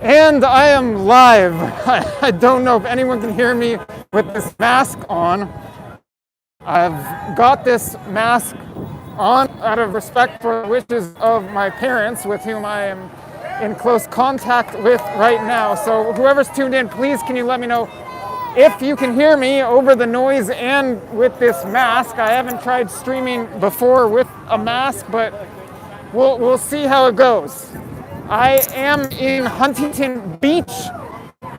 And I am live. I don't know if anyone can hear me with this mask on. I've got this mask on out of respect for the wishes of my parents, with whom I am in close contact with right now. So whoever's tuned in, please can you let me know if you can hear me over the noise and with this mask. I haven't tried streaming before with a mask, but we'll see how it goes. I am in Huntington Beach,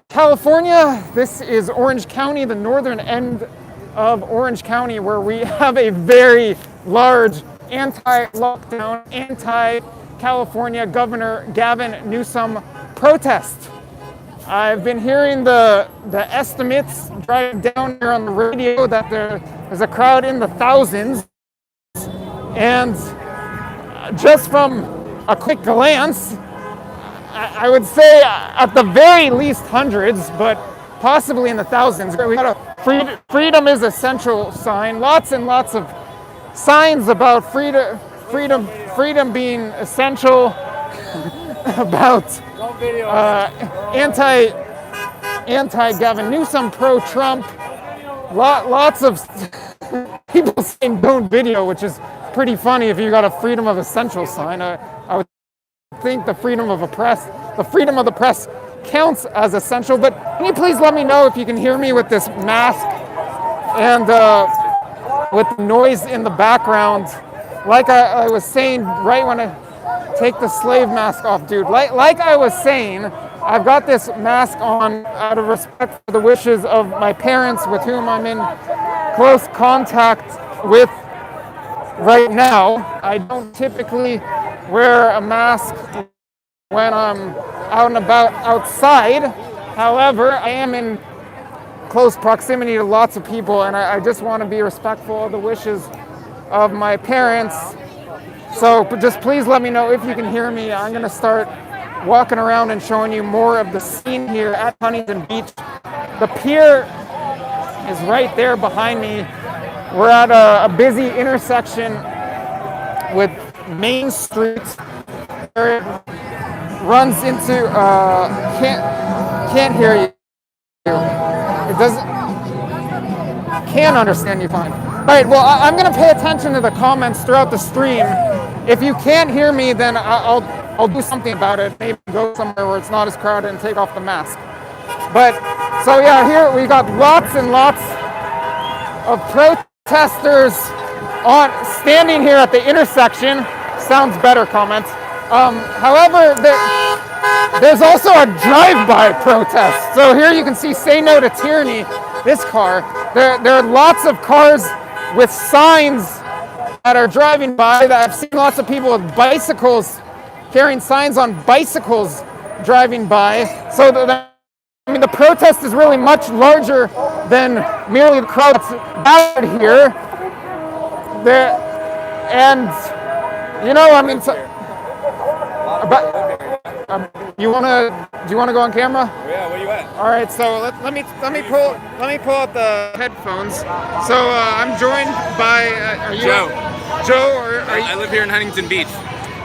California. This is Orange County, the northern end of Orange County, where we have a very large anti-lockdown, anti-California Governor Gavin Newsom protest. I've been hearing the estimates driving down here on the radio that there's a crowd in the thousands, and just from a quick glance, I would say at the very least hundreds, but possibly in the thousands. We got a freedom is essential sign, lots and lots of signs about freedom being essential, about anti Gavin Newsom, pro-Trump, lots of people saying don't video, which is pretty funny if you got a freedom of essential sign. I would think the freedom of the press counts as essential. But can you please let me know if you can hear me with this mask and with the noise in the background? Like I was saying right when I take the slave mask off, dude. Like I was saying, I've got this mask on out of respect for the wishes of my parents, with whom I'm in close contact with right now. I don't typically wear a mask when I'm out and about outside. However, I am in close proximity to lots of people, and I just want to be respectful of the wishes of my parents. So just please let me know if you can hear me. I'm going to start walking around and showing you more of the scene here at Huntington Beach. The pier is right there behind me. We're at a busy intersection with Main Street, where it runs into can't hear you. It doesn't. Can understand you fine. All right. Well, I'm going to pay attention to the comments throughout the stream. If you can't hear me, then I'll do something about it. Maybe go somewhere where it's not as crowded and take off the mask. But so yeah, here we got lots and lots of protesters standing here at the intersection. Sounds better, comments. However, there's also a drive-by protest. So here you can see "Say No to Tyranny," this car. There are lots of cars with signs that are driving by. I've seen lots of people with bicycles, carrying signs on bicycles, driving by. So the protest is really much larger than merely the crowd that's gathered here. And you know, I mean, do you wanna go on camera? Yeah, where you at? All right, so let me pull out the headphones. So I'm joined by are you Joe. Joe, or are you? I live here in Huntington Beach.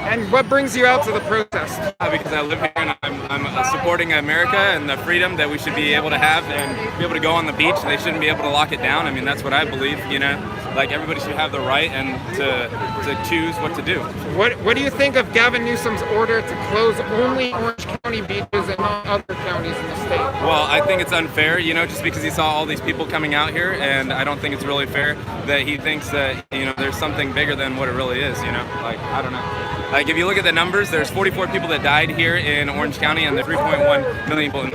And what brings you out to the protest? Because I live here and I'm supporting America and the freedom that we should be able to have and be able to go on the beach. They shouldn't be able to lock it down. I mean, that's what I believe, you know. Like, everybody should have the right and to choose what to do. What do you think of Gavin Newsom's order to close only Orange County beaches and not other counties in the state? Well, I think it's unfair, you know, just because he saw all these people coming out here, and I don't think it's really fair that he thinks that, you know, there's something bigger than what it really is, you know. Like, I don't know. Like, if you look at the numbers, there's 44 people that died here in Orange County, and there's 3.1 million people.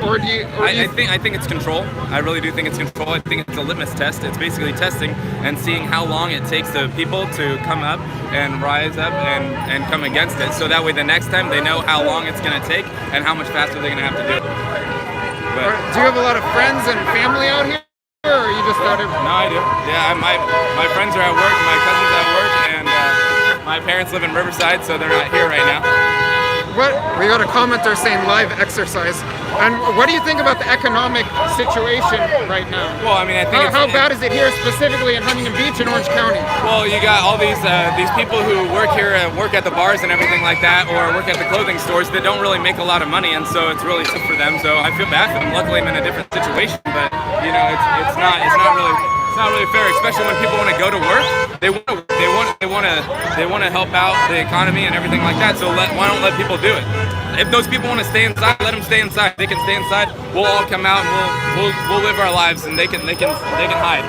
I think it's control. I really do think it's control. I think it's a litmus test. It's basically testing and seeing how long it takes the people to come up and rise up and come against it. So that way, the next time they know how long it's going to take and how much faster they're going to have to do it. But, do you have a lot of friends and family out here, or you just started? No, I do. Yeah, my friends are at work, my cousins are at work, and my parents live in Riverside, so they're not here right now. we got a commenter saying live exercise. And what do you think about the economic situation right now? Well, I mean, I think how bad is it here specifically in Huntington Beach in Orange County? Well, you got all these people who work here and work at the bars and everything like that, or work at the clothing stores that don't really make a lot of money, and so it's really tough for them. So I feel bad for them. Luckily, I'm in a different situation, but you know, it's not really fair, especially when people want to go to work. They want to help out the economy and everything like that. So why don't let people do it? If those people want to stay inside, let them stay inside. They can stay inside. We'll all come out and we'll live our lives, and they can hide.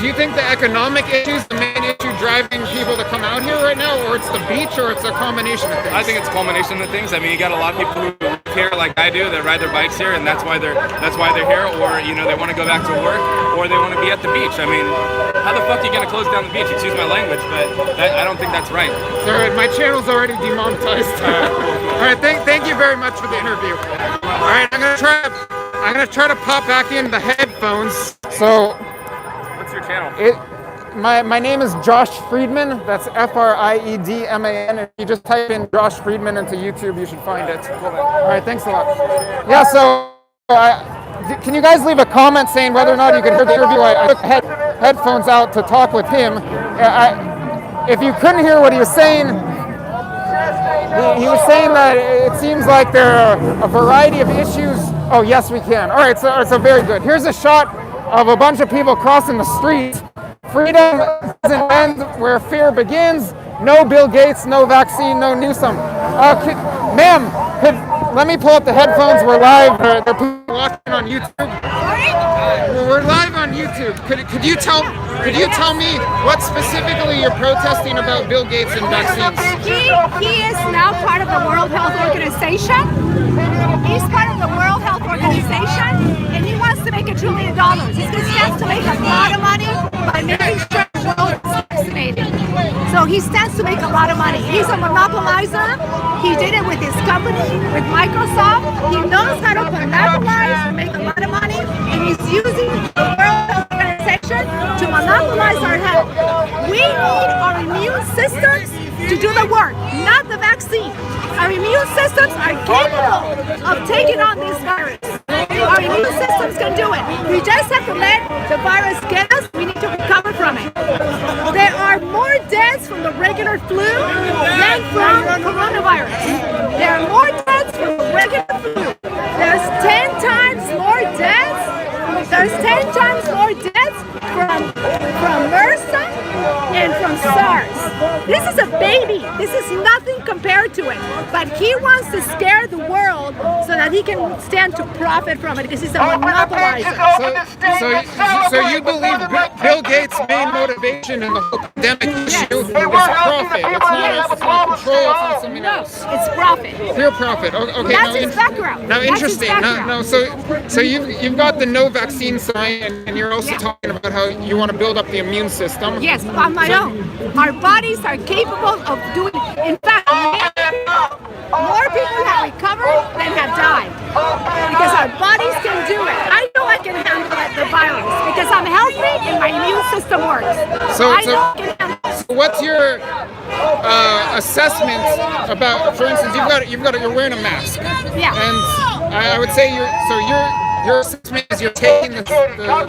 Do you think the economic issue is the main issue driving people to come out here right now, or it's the beach, or it's a combination of things? I think it's a combination of things. I mean, you got a lot of people who live here like I do that ride their bikes here, and that's why they're here, or you know, they want to go back to work, or they want to be at the beach. I mean, how the fuck are you gonna close down the beach? Excuse my language, but I don't think that's right. Sorry, my channel's already demonetized. All right, thank you very much for the interview. All right, I'm gonna try to pop back in the headphones. So. What's your channel? My name is Josh Friedman. That's Friedman. If you just type in Josh Friedman into YouTube, you should find it. All right, thanks a lot. Yeah, so can you guys leave a comment saying whether or not you could hear the interview? I took headphones out to talk with him. If you couldn't hear what he was saying, he was saying that it seems like there are a variety of issues. Oh, yes, we can. All right, so very good. Here's a shot of a bunch of people crossing the street. Freedom doesn't end where fear begins. No Bill Gates, no vaccine, no Newsom. Ma'am, let me pull up the headphones. We're live. There are people watching on YouTube. We're live on YouTube. Could you tell me what specifically you're protesting about Bill Gates and vaccines? He is now part of the World Health Organization. He's part of the World Health Organization, and he wants to make $1 trillion. He stands to make a lot of money by making sure the world is vaccinated. So he stands to make a lot of money. He's a monopolizer. He did it with his company, with Microsoft. He knows how to monopolize and make a lot of money, and he's using the World Health Organization to monopolize our health. We need our immune systems to do the work, not the vaccine. Our immune systems are capable of taking on this virus. Our immune systems can do it. We just have to let the virus get us. We need to recover from it. There are more deaths from the regular flu than from coronavirus. There are more deaths from the regular flu. There's 10 times more deaths. There's 10 times more deaths from MRSA and from SARS. This is a baby. This is nothing compared to it. But he wants to scare the world so that he can stand to profit from it because he's a monopolizer. So you believe Bill Gates' main motivation in the whole pandemic issue is profit? It's not control. It's not something else. It's profit. Pure profit. Okay. That's his background. Now, interesting. So you've got the no vaccine sign, and you're also talking about how you want to build up the immune system. Yes, on my own. Our bodies are capable of doing. In fact, more people have recovered than have died because our bodies can do it. I know I can handle the virus because I'm healthy and my immune system works. So what's your assessment about? For instance, you're wearing a mask. Yeah. And I would say your assessment is you're taking the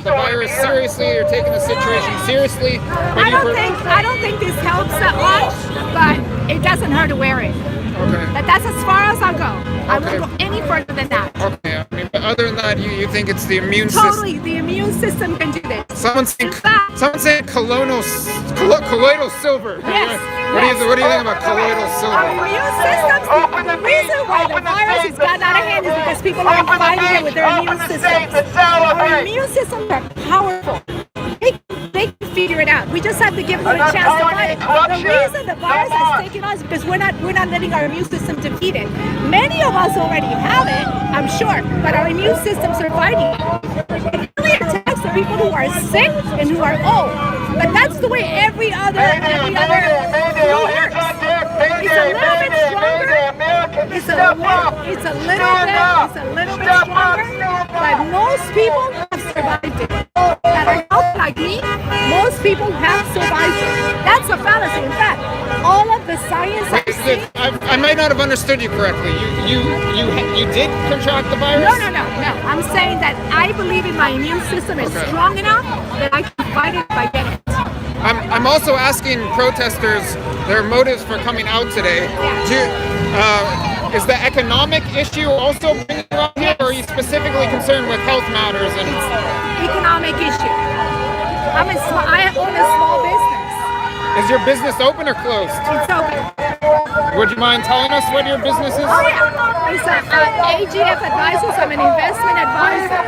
virus seriously. You're taking the situation seriously. I don't think this helps that much, but it doesn't hurt to wear it. Okay. But that's as far as I'll go. I won't go any further than that. Okay. I mean, but other than that, you think it's the immune system? Totally, the immune system can do this. Someone's saying colloidal silver. Yes. What do you think about colloidal silver? Our immune systems, the reason why the virus has gotten out of hand is because people aren't fighting it with their immune systems. Our immune systems are powerful. They can figure it out. We just have to give them a chance to fight it. The reason the virus has taken us is because we're not letting our immune system defeat it. Many of us already have it, I'm sure, but our immune systems are fighting it. It really attacks the people who are sick and who are old. But that's the way every other flu works. It's a little bit stronger. It's a little bit stronger. But most people have survived it. That are healthy like me, most people have survived it. That's a fallacy. In fact, all of the science I've I might not have understood you correctly. You did contract the virus? No. I'm saying that I believe in my immune system is strong enough that I can fight it if I get it. I'm also asking protesters their motives for coming out today. Is the economic issue also bringing you out here, or are you specifically concerned with health matters? And Economic issue. I own a small business. is your business open or closed? It's open. Would you mind telling us what your business is? Oh yeah, it's AGF Advisors. I'm an investment advisor.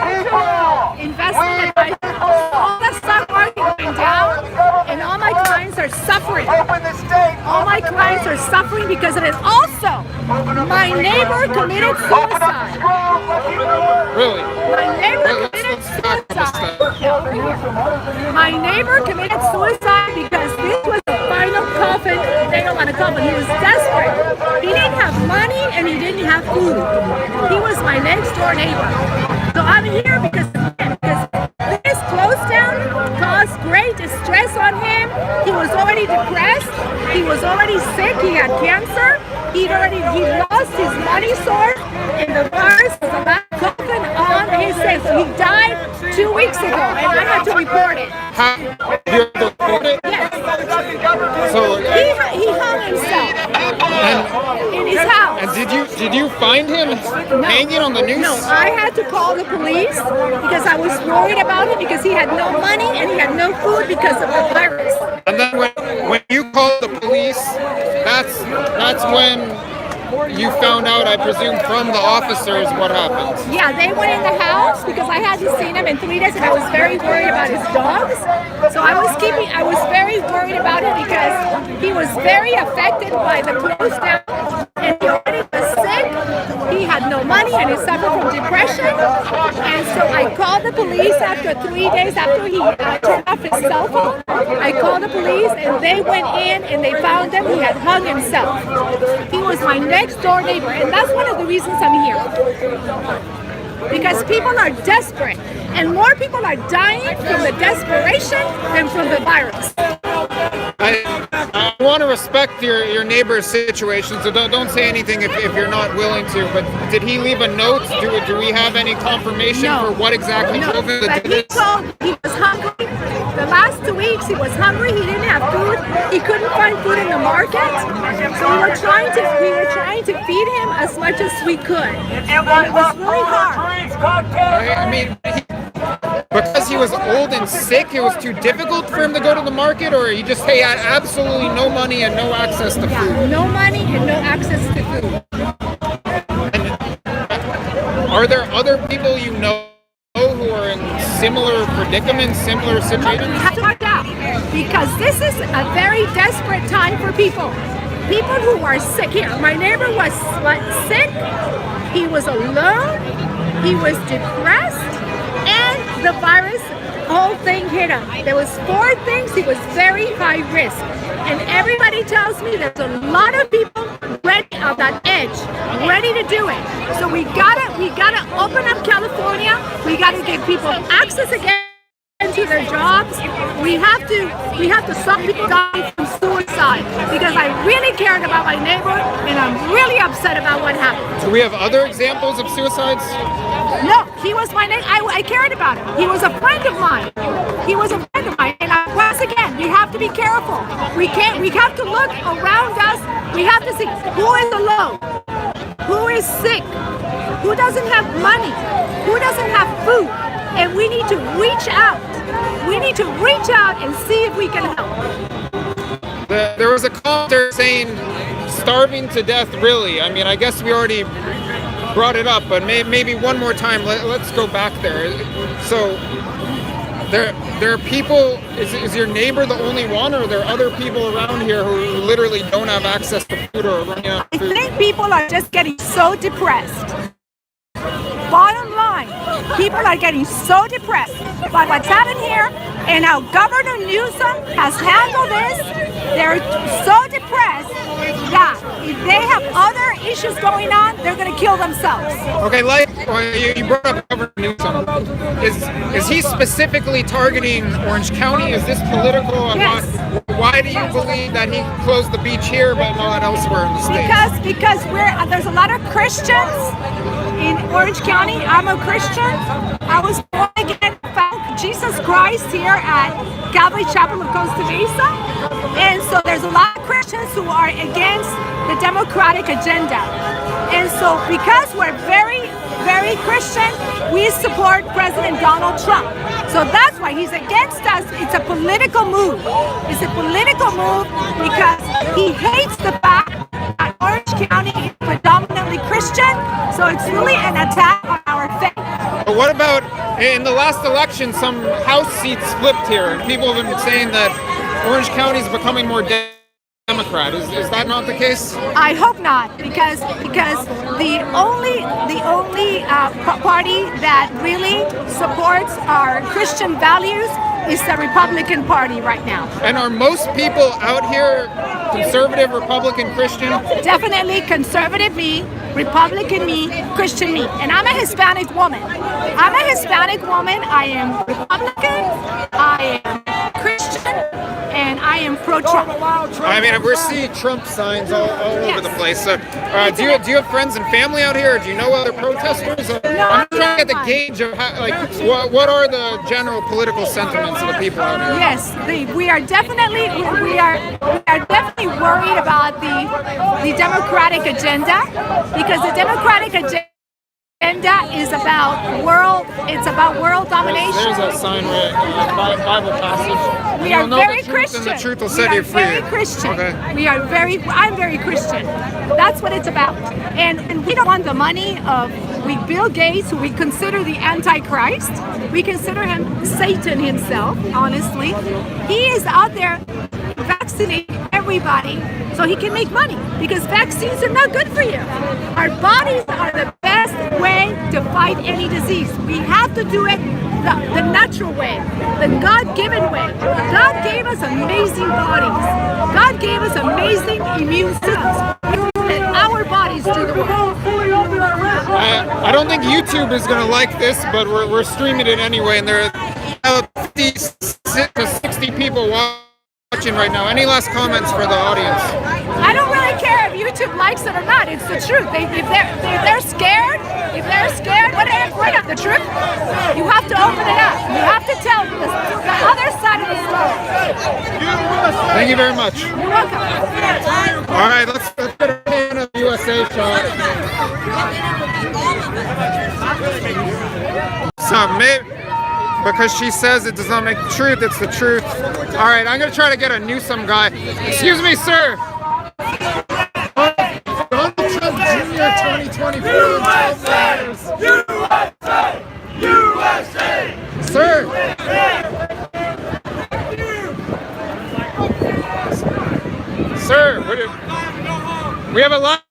All the stock market going down, and all my clients are suffering. All my clients are suffering because of it. Also, my neighbor committed suicide. Really? My neighbor committed suicide. My neighbor committed suicide because this was the final coffin. They don't want to coffin. He was desperate. He didn't have money and he didn't have food. He was my next door neighbor. So I'm here because this close down caused great stress on him. He was already depressed. He was already sick. He had cancer. He lost his money source, and the virus was the last coffin on his head. So he died 2 weeks ago, and I had to report it. You have to report it? Yes. So He hung himself in his house. and did you find him hanging on the noose? No, I had to call the police because I was worried about him because he had no money and he had no food because of the virus. And then when you called the police, that's when you found out, I presume, from the officers what happened. Yeah, they went in the house because I hadn't seen him in 3 days and I was very worried about his dogs. So I was very worried about him because he was very affected by the close down and he already was sick. He had no money and he suffered from depression. And so I called the police after 3 days after he turned off his cell phone. I called the police and they went in and they found him. He had hung himself. He was my next door neighbor, and that's one of the reasons I'm here. Because people are desperate, and more people are dying from the desperation than from the virus. I want to respect your neighbor's situation, so don't say anything if you're not willing to. But did he leave a note? Do we have any confirmation for what exactly drove him to do this? He was hungry. The last 2 weeks he was hungry. He didn't have food. He couldn't find food in the market. So we were trying to feed him as much as we could. And it was really hard. I mean, because he was old and sick, it was too difficult for him to go to the market, or he just had absolutely no money and no access to food? Yeah, no money and no access to food. And are there other people you know who are in similar predicaments, similar situations? We have to work out because this is a very desperate time for people. People who are sick. Here, my neighbor was sick. He was alone. He was depressed, and the virus whole thing hit him. There was 4 things. He was very high risk, and everybody tells me there's a lot of people ready on that edge, ready to do it. So we gotta open up California. We gotta give people access again to their jobs. We have to stop people dying from suicide because I really cared about my neighbor and I'm really upset about what happened. Do we have other examples of suicides? No, he was my neighbor. I cared about him. He was a friend of mine. And once again, we have to be careful. We have to look around us. We have to see who is alone, who is sick, who doesn't have money, who doesn't have food. And we need to reach out. We need to reach out and see if we can help. There was a commenter saying starving to death, really. I mean, I guess we already brought it up, but maybe one more time, let's go back there. So there are people, is your neighbor the only one, or are there other people around here who literally don't have access to food or are running out of food? I think people are just getting so depressed. Bottom line, people are getting so depressed by what's happened here and how Governor Newsom has handled this. They're so depressed that if they have other issues going on, they're going to kill themselves. Okay, you brought up Governor Newsom. Is he specifically targeting Orange County? Is this political? Yes. Why do you believe that he closed the beach here but not elsewhere in the state? Because there's a lot of Christians in Orange County. I'm a Christian. I was born again, found Jesus Christ here at Calvary Chapel of Costa Mesa, and so there's a lot of Christians who are against the Democratic agenda. And so because we're very, very Christian, we support President Donald Trump. So that's why he's against us. It's a political move. It's a political move because he hates the fact that Orange County is predominantly Christian. So it's really an attack on our faith. But what about in the last election, some House seats flipped here, and people have been saying that Orange County is becoming more Democrat. Is that not the case? I hope not, because the only party that really supports our Christian values is the Republican Party right now. And are most people out here conservative, Republican, Christian? Definitely conservative me, Republican me, Christian me. And I'm a Hispanic woman. I am Republican, I am Christian, and I am pro-Trump. I mean, we're seeing Trump signs all over the place. So, do you have friends and family out here? Or do you know other protesters? I'm trying to get the gauge of how, what are the general political sentiments of the people out here? Yes, we are definitely worried about the Democratic agenda, because the Democratic agenda is about world domination. There's a sign right, Bible passage. We are very Christian. And the truth will set you free. Very Christian. Okay. I'm very Christian. That's what it's about. And we don't want the money of Bill Gates, who we consider the Antichrist. We consider him Satan himself, honestly. He is out there vaccinating everybody so he can make money, because vaccines are not good for you. Our bodies are the best way to fight any disease. We have to do it the natural way, the God-given way. God gave us amazing bodies. God gave us amazing immune systems. And our bodies do the work. I don't think YouTube is going to like this, but we're streaming it anyway, and there are 50 to 60 people watching right now. Any last comments for the audience? I don't really care if YouTube likes it or not. It's the truth. If they're scared, what are they afraid of? The truth? You have to open it up. You have to tell the other side of the story. Thank you very much. You're welcome. All right, let's get a fan of USA shot. So maybe, because she says it does not make the truth, it's the truth. All right, I'm gonna try to get a Newsom guy. Excuse me, sir. Donald Trump Jr. 2024. USA! Sir! Sir, we have a live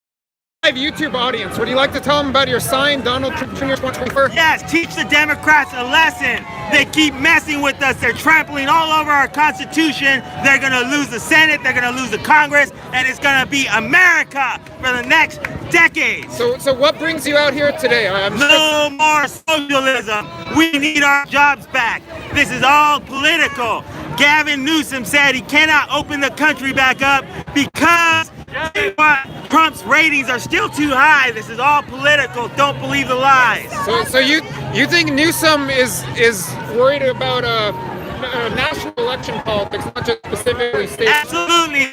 YouTube audience. Would you like to tell them about your sign, Donald Trump Jr. 2024? Yes, teach the Democrats a lesson. They keep messing with us. They're trampling all over our Constitution. They're going to lose the Senate. They're going to lose the Congress. And it's going to be America for the next decade. So what brings you out here today? No more socialism. We need our jobs back. This is all political. Gavin Newsom said he cannot open the country back up because Trump's ratings are still too high. This is all political. Don't believe the lies. So you think Newsom is worried about national election politics, not just specifically state? Absolutely.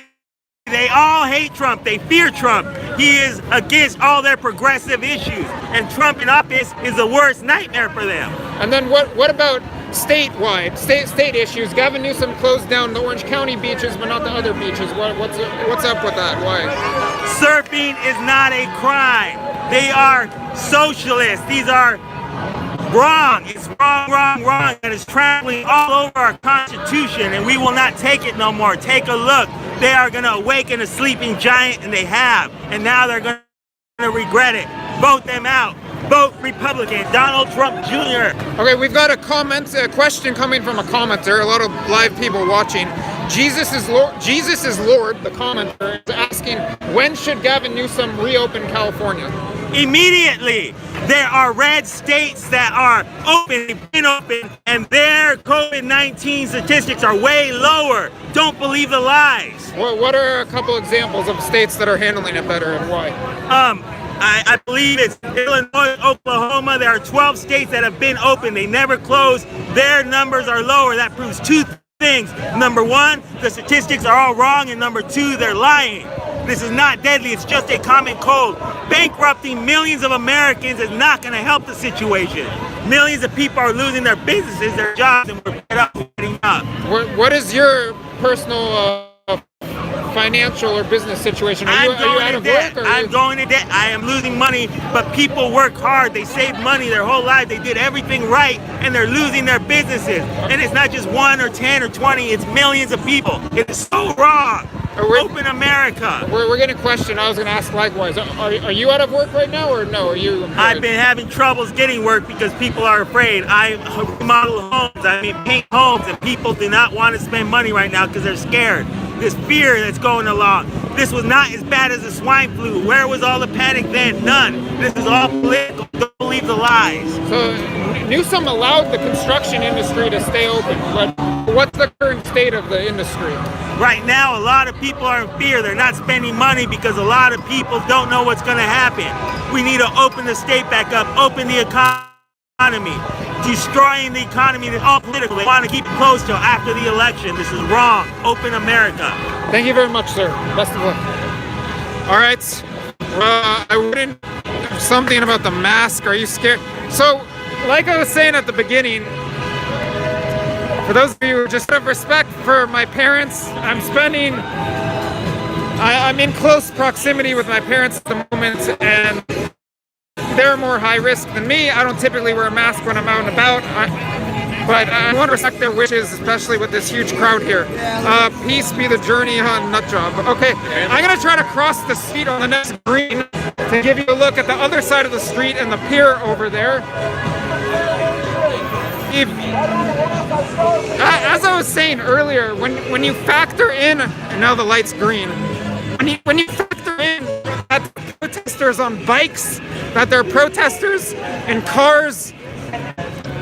They all hate Trump. They fear Trump. He is against all their progressive issues. And Trump in office is the worst nightmare for them. And then what about statewide, state issues? Gavin Newsom closed down the Orange County beaches, but not the other beaches. What's up with that? Why? Surfing is not a crime. They are socialists. These are wrong. It's wrong, and it's trampling all over our Constitution, and we will not take it no more. Take a look. They are going to awaken a sleeping giant, and they have, and now they're going to regret it. Vote them out. Vote Republican, Donald Trump Jr. Okay, we've got a question coming from a commenter, a lot of live people watching. Jesus is Lord, the commenter, is asking, when should Gavin Newsom reopen California? immediately. There are red states that are open, they've been open, and their COVID-19 statistics are way lower. Don't believe the lies. What are a couple examples of states that are handling it better and why? I believe it's Illinois, Oklahoma. There are 12 states that have been open. They never closed. Their numbers are lower. That proves two things. Number one, the statistics are all wrong, and number two, they're lying. This is not deadly, it's just a common cold. Bankrupting millions of Americans is not going to help the situation. Millions of people are losing their businesses, their jobs, and we're fed up getting up. What is your personal financial or business situation? Are you out of work? I'm going to debt. I am losing money, but people work hard. They save money their whole life. They did everything right, and they're losing their businesses. And it's not just 1 or 10 or 20. It's millions of people. It is so wrong. Open America. We're getting a question. I was going to ask likewise. Are you out of work right now, or no? Are you employed? I've been having troubles getting work because people are afraid. I remodel homes. Paint homes, and people do not want to spend money right now because they're scared. This fear that's going along. This was not as bad as the swine flu. Where was all the panic then? None. This is all political. Don't believe the lies. So Newsom allowed the construction industry to stay open, but what's the current state of the industry? Right now, a lot of people are in fear. They're not spending money because a lot of people don't know what's going to happen. We need to open the state back up, open the economy. Destroying the economy is all political. They want to keep it closed till after the election. This is wrong. Open America. Thank you very much, sir. Best of luck. All right. I wouldn't. Something about the mask. Are you scared? So, like I was saying at the beginning, for those of you who just have respect for my parents, I'm in close proximity with my parents at the moment, and they're more high risk than me. I don't typically wear a mask when I'm out and about, but I want to respect their wishes, especially with this huge crowd here. Peace be the journey on Nutjob. Okay, I'm gonna try to cross the street on the next green to give you a look at the other side of the street and the pier over there. As I was saying earlier, when you factor in, and now the light's green, when you factor in that the protesters on bikes, that there are protesters in cars,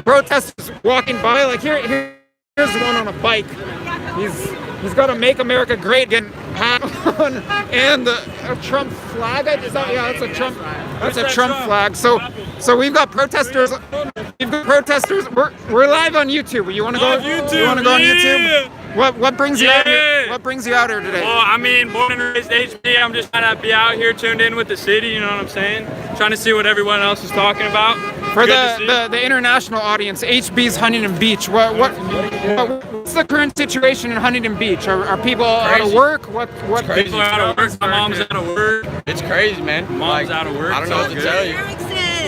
protesters walking by, like here's one on a bike. He's got a "Make America Great Again" hat on, and a Trump flag. That's a Trump. That's a Trump flag. So we've got protesters. We're live on YouTube. You want to go? You want to go on YouTube? What brings you out here? What brings you out here today? Well, I mean, born and raised HB. I'm just trying to be out here tuned in with the city. You know what I'm saying? Trying to see what everyone else is talking about. For the international audience, HB's Huntington Beach. What's the current situation in Huntington Beach? Are people out of work? What? People are out of work. My mom's out of work. It's crazy, man. Mom's out of work. I don't know what to tell you.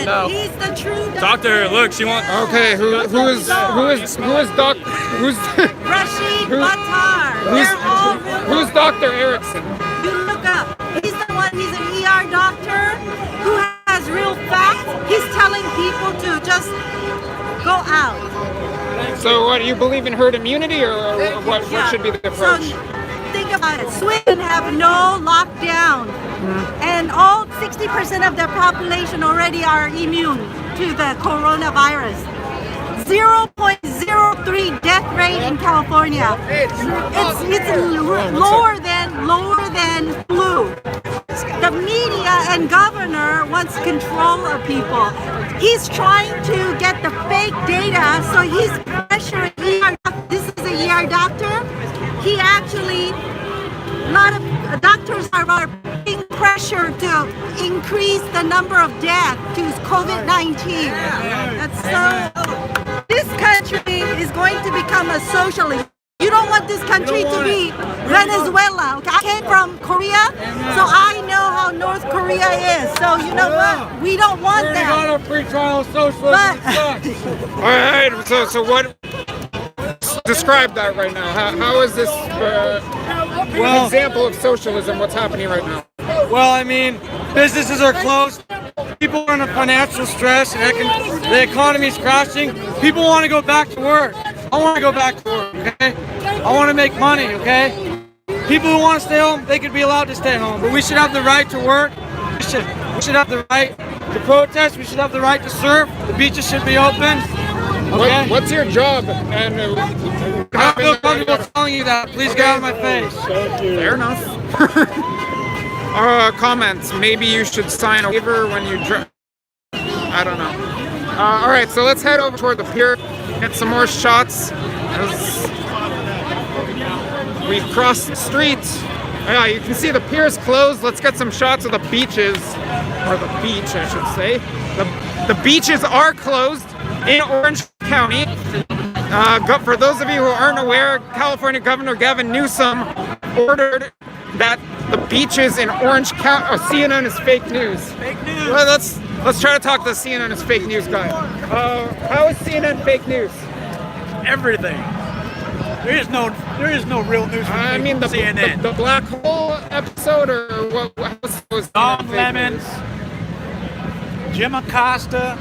No. He's the true doctor. Look, she wants. Okay, who's Rashid Battar. Who's Dr. Erickson? You look up. He's the one. He's an ER doctor who has real facts. He's telling people to just go out. So, what do you believe in herd immunity, or what should be the approach? So, think about it. Sweden have no lockdown, and all 60% of their population already are immune to the coronavirus. 0.03 death rate in California. It's lower than flu. The media and governor wants control of people. He's trying to get the fake data, so he's pressuring ER. This is a ER doctor. He actually, a lot of doctors are putting pressure to increase the number of deaths to COVID-19. That's so. This country is going to become a socialist. You don't want this country to be Venezuela. Okay? I came from Korea, so I know how North Korea is. So you know what? We don't want that. We're not a free trial socialism. All right. So what? Describe that right now. How is this an example of socialism? What's happening right now? Well, I mean, businesses are closed. People are under financial stress, and the economy's crashing. People want to go back to work. I want to go back to work, okay? I want to make money, okay? People who want to stay home, they could be allowed to stay home, but we should have the right to work. We should have the right to protest. We should have the right to surf. The beaches should be open. Okay? What's your job? And I don't feel comfortable telling you that. Please get out of my face. fair enough. Comments. Maybe you should sign a waiver when you I don't know. All right, so let's head over toward the pier, get some more shots as we cross the street. Yeah, you can see the pier's closed. Let's get some shots of the beaches, or the beach, I should say. The beaches are closed in Orange County. For those of you who aren't aware, California Governor Gavin Newsom ordered that the beaches in Orange County. Oh, CNN is fake news. Fake news. Well, let's try to talk to the CNN is fake news guy. How is CNN fake news? Everything. There is no real news from I mean, the CNN. the black hole episode, or what was Don fake Lemon, news? Jim Acosta,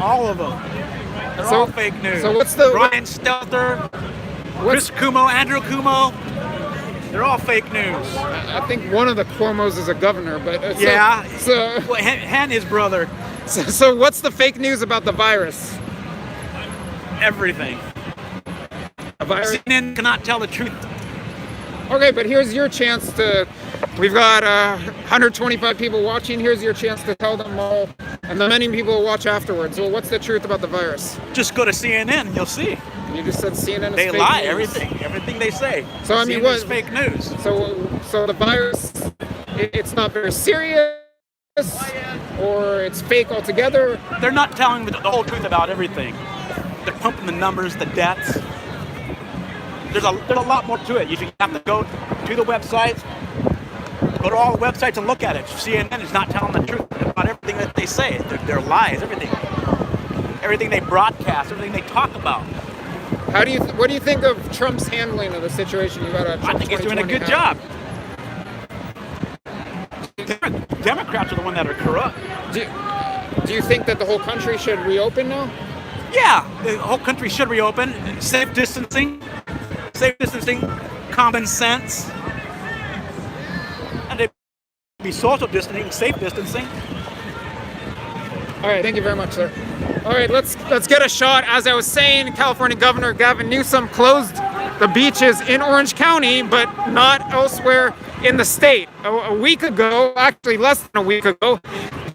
all of them. They're So- all fake news. so what's the- Ryan Stelter, Chris Cuomo, Andrew Cuomo? They're all fake news. I think one of the Cuomos is a governor, but Yeah. So Well, and his brother. so what's the fake news about the virus? Everything. A virus? CNN cannot tell the truth. Okay, but here's your chance to. We've got 125 people watching. Here's your chance to tell them all, and the many people will watch afterwards. Well, what's the truth about the virus? Just go to CNN, you'll see. You just said CNN is They fake lie. news. Everything they say. So, I mean, CNN is what- fake news. So the virus, it's not very serious, or it's fake altogether. They're not telling the whole truth about everything. They're pumping the numbers, the deaths. There's a lot more to it. You have to go to the websites, go to all the websites and look at it. CNN is not telling the truth about everything that they say. They're lies, everything. Everything they broadcast, everything they talk about. What do you think of Trump's handling of the situation? You got a I think he's doing a good job. Democrats are the ones that are corrupt. Do you think that the whole country should reopen now? Yeah, the whole country should reopen. Safe distancing, common sense. And it'd be social distancing, safe distancing. All right, thank you very much, sir. All right, let's get a shot. As I was saying, California Governor Gavin Newsom closed the beaches in Orange County, but not elsewhere in the state. A week ago, actually less than a week ago,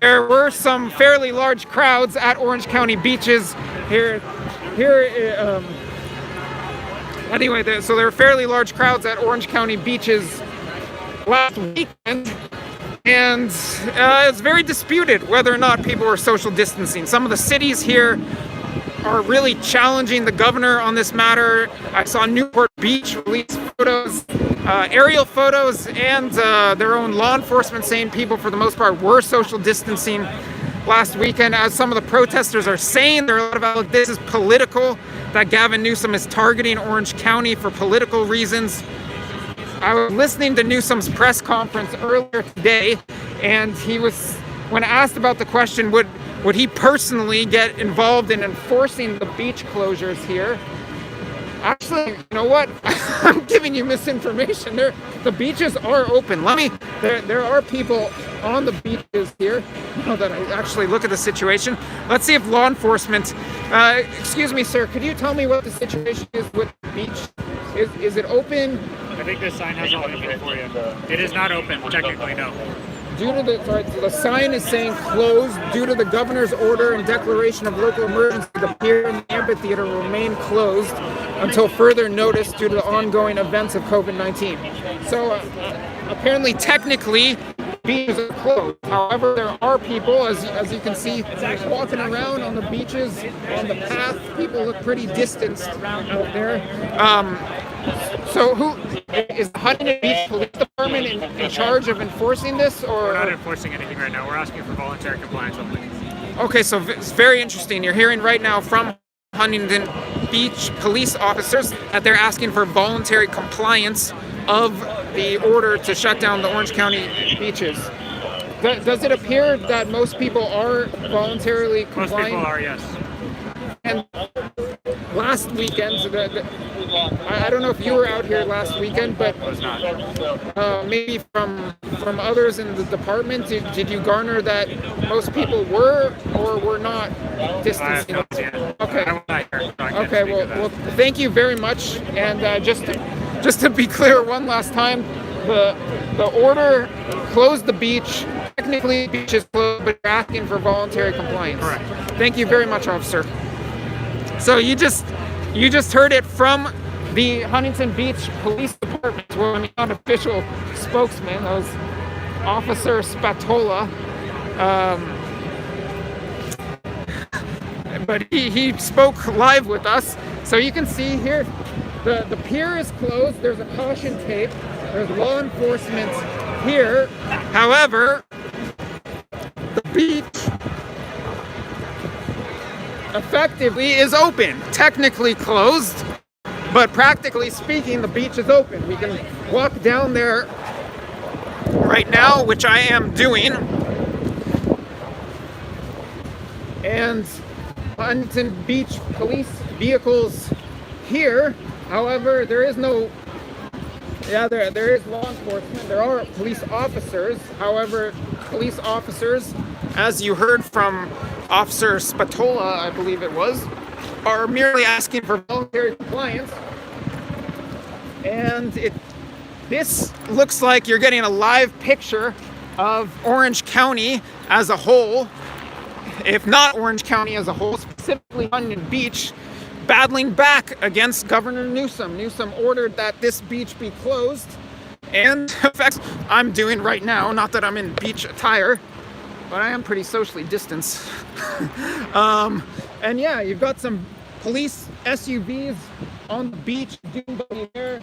there were some fairly large crowds at Orange County beaches anyway, so there were fairly large crowds at Orange County beaches last weekend. And it's very disputed whether or not people are social distancing. Some of the cities here are really challenging the governor on this matter. I saw Newport Beach release photos, aerial photos, and their own law enforcement saying people, for the most part, were social distancing last weekend. As some of the protesters are saying, there are a lot of this is political, that Gavin Newsom is targeting Orange County for political reasons. I was listening to Newsom's press conference earlier today, and he was, when asked about the question, would he personally get involved in enforcing the beach closures here? Actually, you know what? I'm giving you misinformation. The beaches are open. There are people on the beaches here. Now that I actually look at the situation, let's see if law enforcement. Excuse me, sir. Could you tell me what the situation is with the beach? Is it open? I think this sign has all open for you. It is not open, technically, no. The sign is saying closed due to the governor's order and declaration of local emergency. The pier and the amphitheater will remain closed until further notice due to the ongoing events of COVID-19. So apparently, technically, beaches are closed. However, there are people, as you can see, walking around on the beaches, on the path. People look pretty distanced out there. So who is the Huntington Beach Police Department in charge of enforcing this, or? We're not enforcing anything right now. We're asking for voluntary compliance only. Okay, so it's very interesting. You're hearing right now from Huntington Beach police officers that they're asking for voluntary compliance of the order to shut down the Orange County beaches. Does it appear that most people are voluntarily Most complying? people are, yes. And last weekend, I don't know if you were out here last weekend, but maybe from others in the department, did you garner that most people were or were not distancing? Okay. Okay. Well, thank you very much. And just to be clear, one last time, the order closed the beach. Technically, the beach is closed, but you're asking for voluntary compliance. Correct. Thank you very much, officer. So you just heard it from the Huntington Beach Police Department, where I'm not official spokesman. That was Officer Spatola. But he spoke live with us. So you can see here, the pier is closed. There's a caution tape. There's law enforcement here. However, the beach effectively is open. Technically closed, but practically speaking, the beach is open. We can walk down there right now, which I am doing. And Huntington Beach police vehicles here. However, there is no, there is law enforcement. There are police officers. However, police officers, as you heard from Officer Spatola, I believe it was, are merely asking for voluntary compliance. And this looks like you're getting a live picture of Orange County as a whole, if not Orange County as a whole, specifically Huntington Beach, battling back against Governor Newsom. Newsom ordered that this beach be closed, and in fact, I'm doing right now, not that I'm in beach attire, but I am pretty socially distanced. And yeah, you've got some police SUVs on the beach doing there.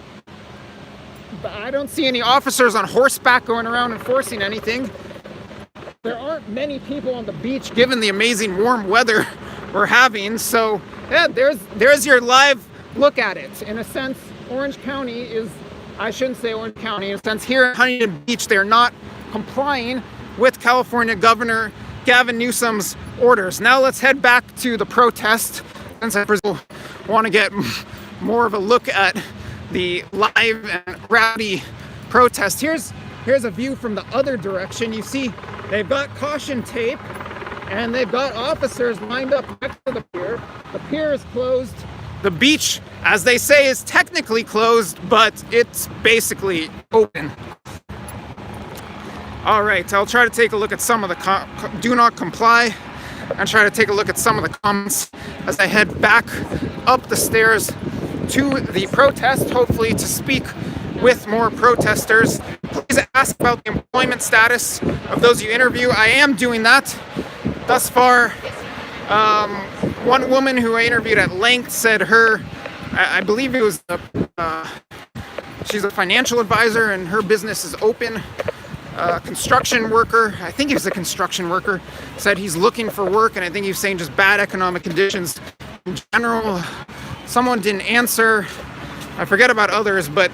But I don't see any officers on horseback going around enforcing anything. There aren't many people on the beach given the amazing warm weather we're having. So yeah, there's your live look at it. In a sense, Orange County is, I shouldn't say Orange County, in a sense here at Huntington Beach, they're not complying with California Governor Gavin Newsom's orders. Now let's head back to the protest, since I want to get more of a look at the live and rowdy protest. Here's a view from the other direction. You see they've got caution tape and they've got officers lined up next to the pier. The pier is closed. The beach, as they say, is technically closed, but it's basically open. All right, I'll try to take a look at some of the do not comply and try to take a look at some of the comments as I head back up the stairs to the protest, hopefully to speak with more protesters. Please ask about the employment status of those you interview. I am doing that. Thus far, one woman who I interviewed at length said I believe it was, she's a financial advisor and her business is open. Construction worker, I think he was a construction worker, said he's looking for work, and I think he was saying just bad economic conditions in general. Someone didn't answer. I forget about others, but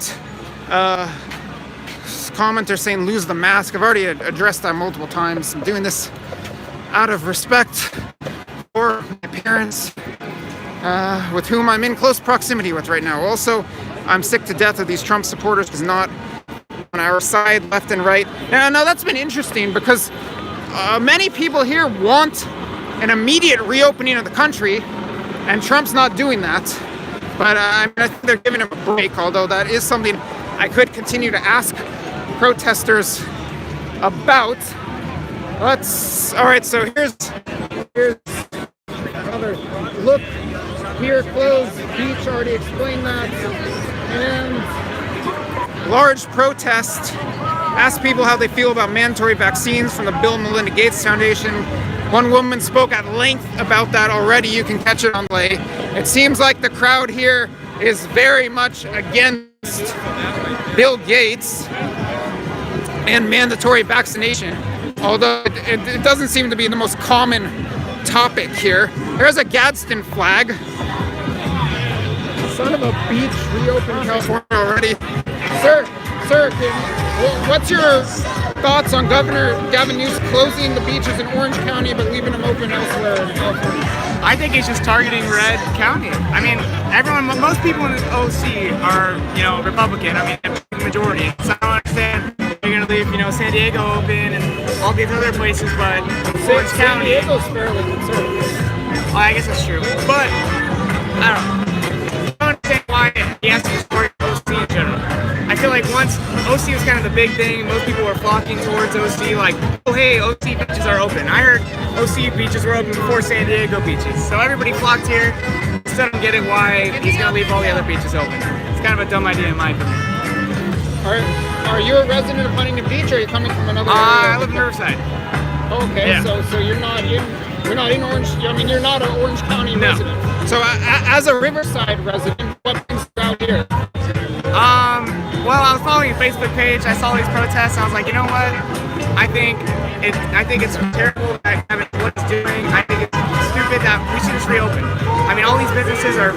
commenter saying lose the mask. I've already addressed that multiple times. I'm doing this out of respect for my parents, with whom I'm in close proximity with right now. Also, I'm sick to death of these Trump supporters who's not on our side, left and right. Now that's been interesting because many people here want an immediate reopening of the country, and Trump's not doing that. But I think they're giving him a break, although that is something I could continue to ask protesters about. All right, so here's another look. Pier closed, beach, already explained that. And large protest. Ask people how they feel about mandatory vaccines from the Bill and Melinda Gates Foundation. One woman spoke at length about that already. You can catch it on play. It seems like the crowd here is very much against Bill Gates and mandatory vaccination, although it doesn't seem to be the most common topic here. There's a Gadsden flag. Son of a beach, reopened California already. Sir, What's your thoughts on Governor Gavin Newsom closing the beaches in Orange County but leaving them open elsewhere in California? I think he's just targeting red county. I mean, most people in the OC are, Republican. I mean, the majority. So I don't understand they're going to leave, San Diego open and all these other places, but Orange County. San Diego's fairly conservative. Well, I guess that's true. But, I don't know. I don't understand why he has to support OC in general. I feel like once OC was kind of the big thing, most people were flocking towards OC, like, oh hey, OC beaches are open. I heard OC beaches were open before San Diego beaches. So everybody flocked here. Still don't get it why he's gonna leave all the other beaches open. It's kind of a dumb idea in my opinion. Are you a resident of Huntington Beach, or are you coming from another area? I live in Riverside. Okay, Yeah. so you're not in Orange. I mean, you're not an Orange County No. resident. So as a Riverside resident, what brings you out here? Well, I was following a Facebook page. I saw these protests. And I was like, you know what? I think it's terrible that what it's doing. I think it's stupid that we should just reopen. I mean, all these businesses are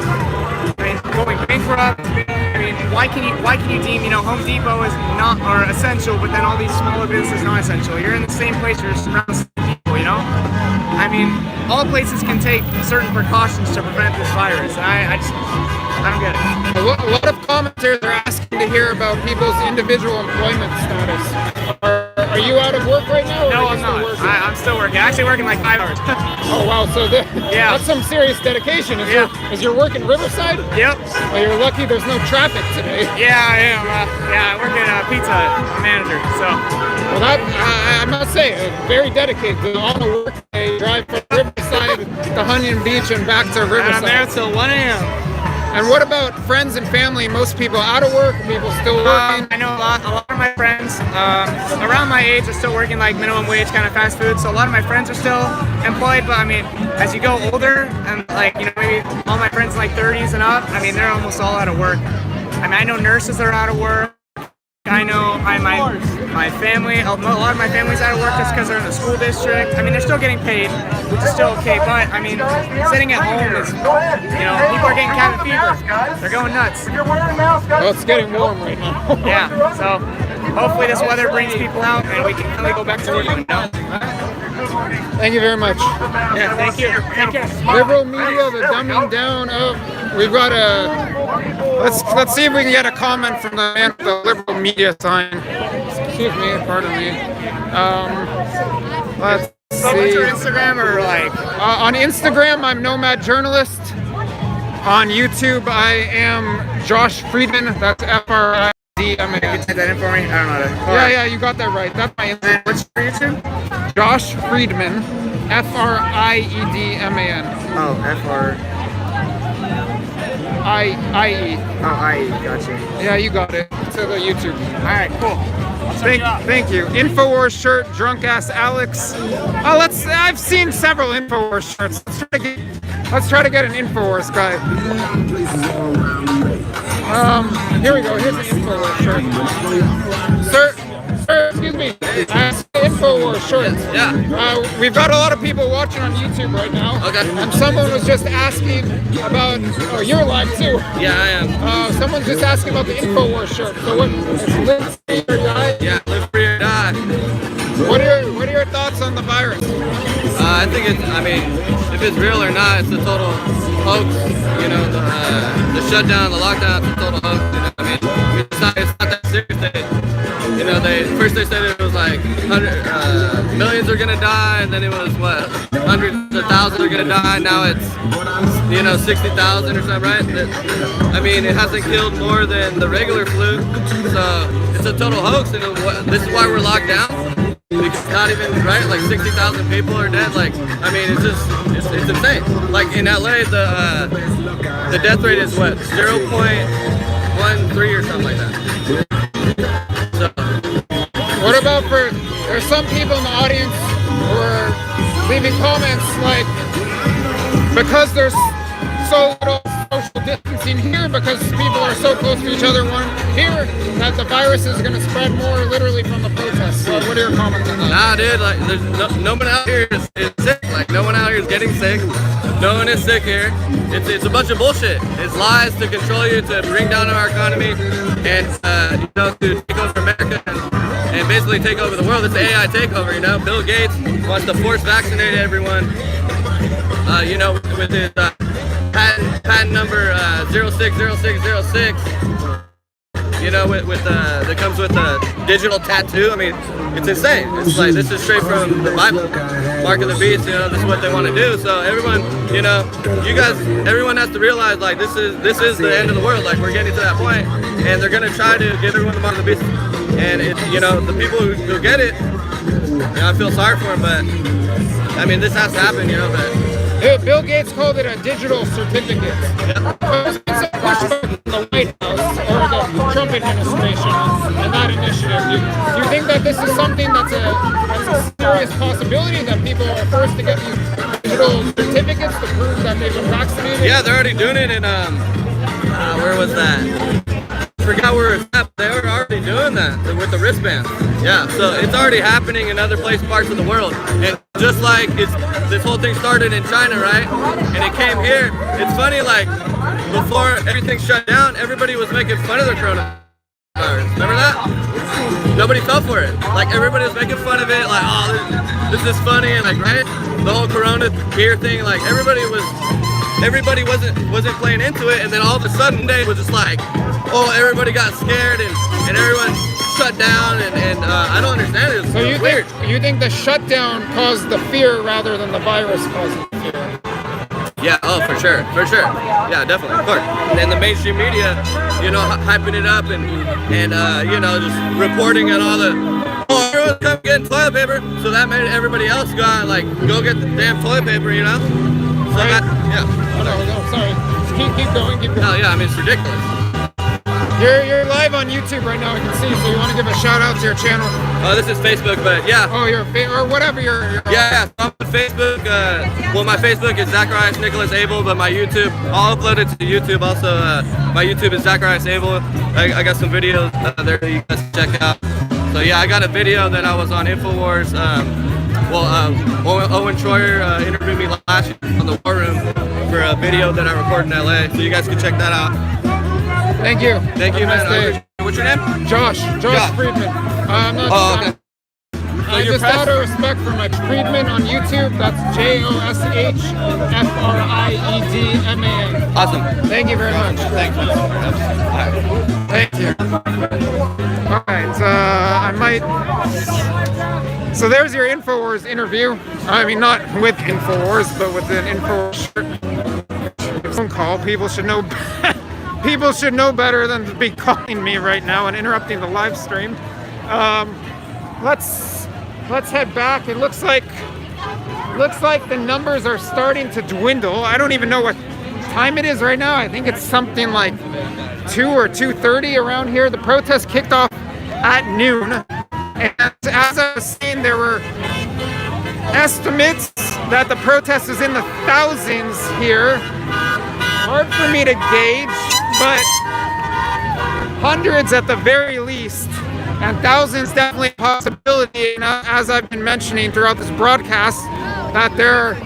going bankrupt. I mean, why can you deem Home Depot is not or essential, but then all these smaller businesses not essential? You're in the same place. You're surrounded by people. I mean, all places can take certain precautions to prevent this virus, and I don't get it. A lot of commenters are asking to hear about people's individual employment status. Are you out of work right now? Or No, are I'm you still not. working? I'm still working. Actually working like 5 hours. Oh wow, so Yeah. that's some serious dedication. Is your work in Riverside? Yep. Well, you're lucky there's no traffic today. Yeah, I am. I work at a Pizza Hut, manager. So. Well, I must say, very dedicated. On a work day, drive from Riverside to Huntington Beach and back to Riverside. I'm there till 1 a.m. And what about friends and family? Most people out of work, people still working? I know a lot of my friends around my age are still working like minimum wage kind of fast food. So a lot of my friends are still employed. But I mean, as you go older and maybe all my friends in like 30s and up, I mean, they're almost all out of work. I mean, I know nurses that are out of work. I know my family, a lot of my family's out of work just because they're in the school district. I mean, they're still getting paid, which is still okay, but I mean, sitting at home is, people are getting cabin fever. They're going nuts. Well, it's getting warm right now. Yeah, so hopefully this weather brings people out and we can finally go back to work. Thank you very much. Yeah, thank you. Take care. Liberal media, the dumbing down of. We've got let's see if we can get a comment from the man with the liberal media sign. Excuse me, pardon me. Let's So see. what's your Instagram or like? On Instagram, I'm Nomad Journalist. On YouTube, I am Josh Friedman. That's F-R-I-D-M-A-N. Take that in for me? I don't know how to. Yeah, you got that right. That's my Instagram. What's your YouTube? Josh Friedman. F-R-I-E-D-M-A-N. Oh, F-R. I-E. Oh, I gotcha. Yeah, you got it. To the YouTube. All right, cool. Thank you. Infowars shirt, drunk ass Alex. Oh, I've seen several Infowars shirts. Let's try to get an Infowars guy. Here we go. Here's an Infowars shirt. Sir, excuse me. Infowars shirts. Yeah. We've got a lot of people watching on YouTube right now. Okay. And someone was just asking about. Oh, you're live too. Yeah, I am. Someone's just asking about the Infowars shirt. So what? It's live free or die. Yeah, live free or die. What are your thoughts on the virus? I think if it's real or not, it's a total hoax. The shutdown, the lockdown, it's a total hoax. It's not that serious. First they said it was like millions are gonna die, and then it was hundreds of thousands are gonna die. Now it's 60,000 or something, right? It hasn't killed more than the regular flu, so it's a total hoax. And this is why we're locked down. Because not even right, like 60,000 people are dead. It's insane. Like in LA, the death rate is 0.13 or something like that. What about there's some people in the audience who are leaving comments like, because there's so little social distancing here because people are so close to each other. One here that the virus is going to spread more literally from the protests. So what are your comments on that? Nah, dude, like, there's no one out here is sick. Like, no one out here is getting sick. No one is sick here. It's a bunch of bullshit. It's lies to control you, to bring down our economy, and you know, to take over America and basically take over the world. It's an AI takeover, you know. Bill Gates wants to force vaccinate everyone. You know, with his patent number 060606. You know, with that comes with a digital tattoo. I mean, it's insane. It's like, this is straight from the Bible. Mark of the beast. You know, this is what they want to do. So everyone, you know, everyone has to realize, like, this is the end of the world. Like, we're getting to that point, and they're gonna try to give everyone the mark of the beast. And it, you know, the people who get it, you know, I feel sorry for them, but I mean, this has to happen. You know, but Bill Gates called it a digital certificate. yeah. There's been some pushback from the White House or the Trump administration and that initiative. Do you think that this is something that's a serious possibility, that people are forced to get these digital certificates to prove that they've been vaccinated? Yeah, they're already doing it in where was that? I forgot where it's at. They were already doing that with the wristbands. Yeah, so it's already happening in other parts of the world. And just like this whole thing started in China, right? And it came here. It's funny, like, before everything shut down, everybody was making fun of the coronavirus. Remember that? Nobody fell for it. Like, everybody was making fun of it, like, oh, this is funny, and like, right? The whole corona beer thing, like, everybody wasn't playing into it, and then all of a sudden they was just like, oh, everybody got scared and everyone shut down, and I don't understand it. It's So weird. you think the shutdown caused the fear rather than the virus causing the fear? Yeah, oh, for sure. Yeah, definitely, of course. And then the mainstream media, you know, hyping it up and you know, just reporting on all the, oh, everyone's come getting toilet paper, so that made everybody else go get the damn toilet paper, you know? So Right. that, yeah. Oh, no, sorry. Keep going. Oh, yeah, I mean, it's ridiculous. You're live on YouTube right now, I can see, so you want to give a shout out to your channel? Oh, this is Facebook, but yeah. Oh, or whatever your Yeah, so I'm on Facebook. Well, my Facebook is Zacharias Nicholas Abel, but my YouTube, I'll upload it to YouTube. Also, my YouTube is Zacharias Abel. I got some videos there that you guys can check out. So yeah, I got a video that I was on Infowars. Owen Troyer interviewed me last year on the War Room for a video that I recorded in LA. So you guys can check that out. Thank you. Thank you, Have a nice man. day. What's your name? Josh Friedman. I'm not. Oh, okay. I you're just press? out of respect for my Friedman on YouTube. That's JOSHFRIEDMAN. Awesome. Thank you very much. Thanks. Thank you. All right, I might. So there's your Infowars interview. I mean, not with Infowars, but with an Infowars shirt. Phone call. People should know. People should know better than to be calling me right now and interrupting the live stream. Let's head back. It looks like the numbers are starting to dwindle. I don't even know what time it is right now. I think it's something like 2 or 2:30 around here. The protest kicked off at noon. And as I was saying, there were estimates that the protest is in the thousands here. Hard for me to gauge, but hundreds at the very least, and thousands definitely a possibility. And as I've been mentioning throughout this broadcast, that there are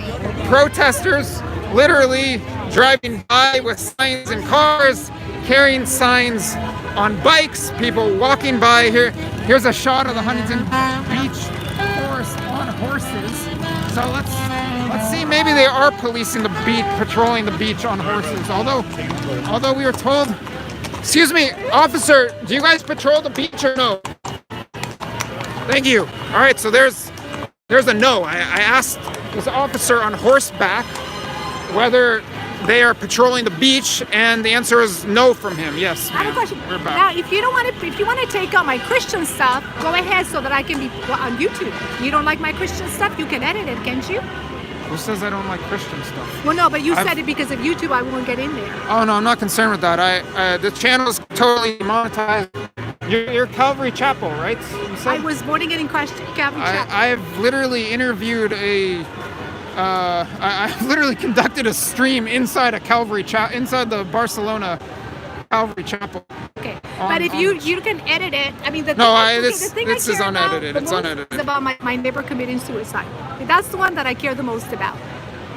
protesters literally driving by with signs in cars, carrying signs on bikes, people walking by here. Here's a shot of the Huntington Beach forest on horses. So let's see, maybe they are policing the beach, patrolling the beach on horses. Although we were told, excuse me, officer, do you guys patrol the beach or no? Thank you. All right, so there's a no. I asked this officer on horseback whether they are patrolling the beach, and the answer is no from him. Yes. I have a question. We're back. Now, if you want to take out my Christian stuff, go ahead so that I can be on YouTube. You don't like my Christian stuff, you can edit it, can't you? Who says I don't like Christian stuff? Well, no, but you said it because of YouTube. I won't get in there. Oh no, I'm not concerned with that. The channel is totally monetized. You're Calvary Chapel, right? You said? I was born again in Calvary Chapel. I've literally interviewed a I literally conducted a stream inside a Calvary inside the Barcelona Calvary Chapel. Okay, but if you can edit it, I mean, this is unedited. It's unedited. It's about my neighbor committing suicide. That's the one that I care the most about.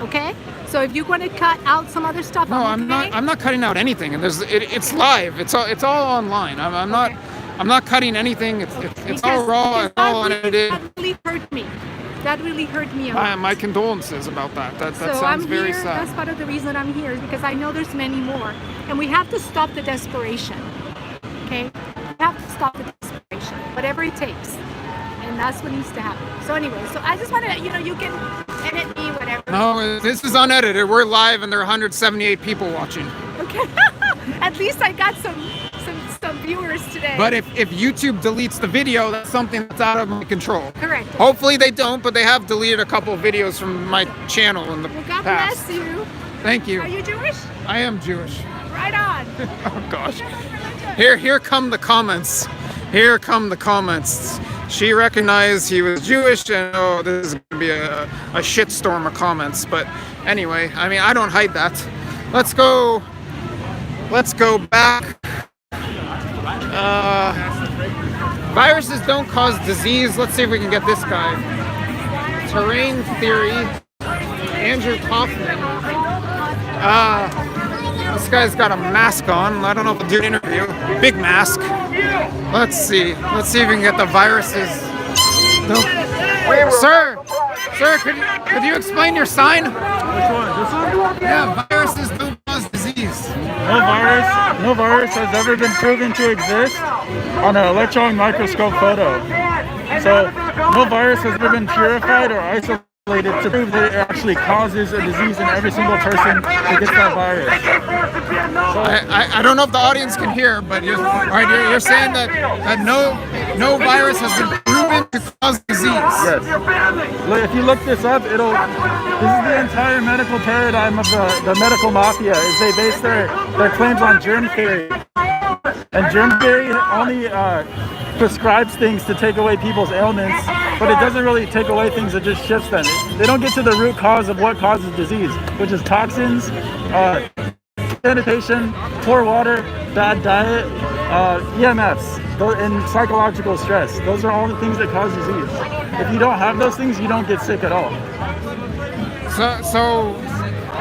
Okay, so if you want to cut out some other stuff, no, I'm not cutting out anything. And it's live. It's all online. I'm not cutting anything. It's all raw. It's all unedited. That really hurt me. That really hurt me a lot. My condolences about that. That so sounds I'm very here, sad. That's part of the reason I'm here, is because I know there's many more. And we have to stop the desperation. Okay? We have to stop the desperation, whatever it takes. And that's what needs to happen. So anyway, so I just want to, you can edit me, whatever. No, this is unedited. We're live and there are 178 people watching. Okay. At least I got some viewers today. But if YouTube deletes the video, that's something that's out of my control. Correct. Hopefully they don't, but they have deleted a couple of videos from my channel in the Well, God past. bless you. Thank you. Are you Jewish? I am Jewish. Right on. Oh gosh. Here come the comments. Here come the comments. She recognized he was Jewish, and oh, this is gonna be a shitstorm of comments. But anyway, I mean, I don't hide that. Let's go back. Viruses don't cause disease. Let's see if we can get this guy. Terrain theory. Andrew Kaufman. This guy's got a mask on. I don't know if he'll do an interview. Big mask. Let's see. Let's see if we can get the viruses. No. Sir, could you explain your sign? Which one? This one? Yeah, viruses don't cause disease. No virus has ever been proven to exist on an electron microscope photo. So no virus has ever been purified or isolated to prove that it actually causes a disease in every single person who gets that virus. So, I don't know if the audience can hear, but you're saying that no virus has been proven to cause disease. yes. If you look this up, this is the entire medical paradigm of the medical mafia. Is they base their claims on germ theory, and germ theory only prescribes things to take away people's ailments, but it doesn't really take away things, it just shifts them. They don't get to the root cause of what causes disease, which is toxins, sanitation, poor water, bad diet, EMFs, and psychological stress. Those are all the things that cause disease. If you don't have those things, you don't get sick at all. So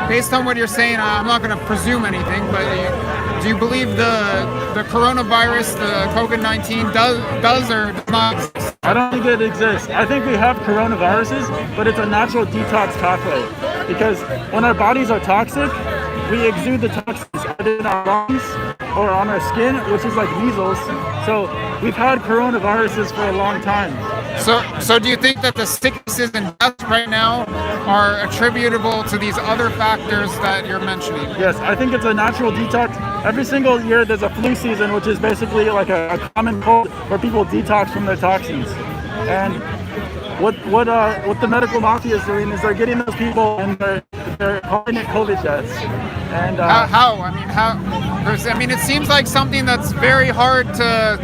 based on what you're saying, I'm not going to presume anything, but do you believe the coronavirus, the COVID-19, does or does not exist? I don't think it exists. I think we have coronaviruses, but it's a natural detox pathway. Because when our bodies are toxic, we exude the toxins either in our lungs or on our skin, which is like measles. So we've had coronaviruses for a long time. So do you think that the sicknesses and deaths right now are attributable to these other factors that you're mentioning? Yes, I think it's a natural detox. Every single year there's a flu season, which is basically like a common cold where people detox from their toxins. And what the medical mafia is doing is they're getting those people and they're calling it COVID deaths. And how? I mean, it seems like something that's very hard to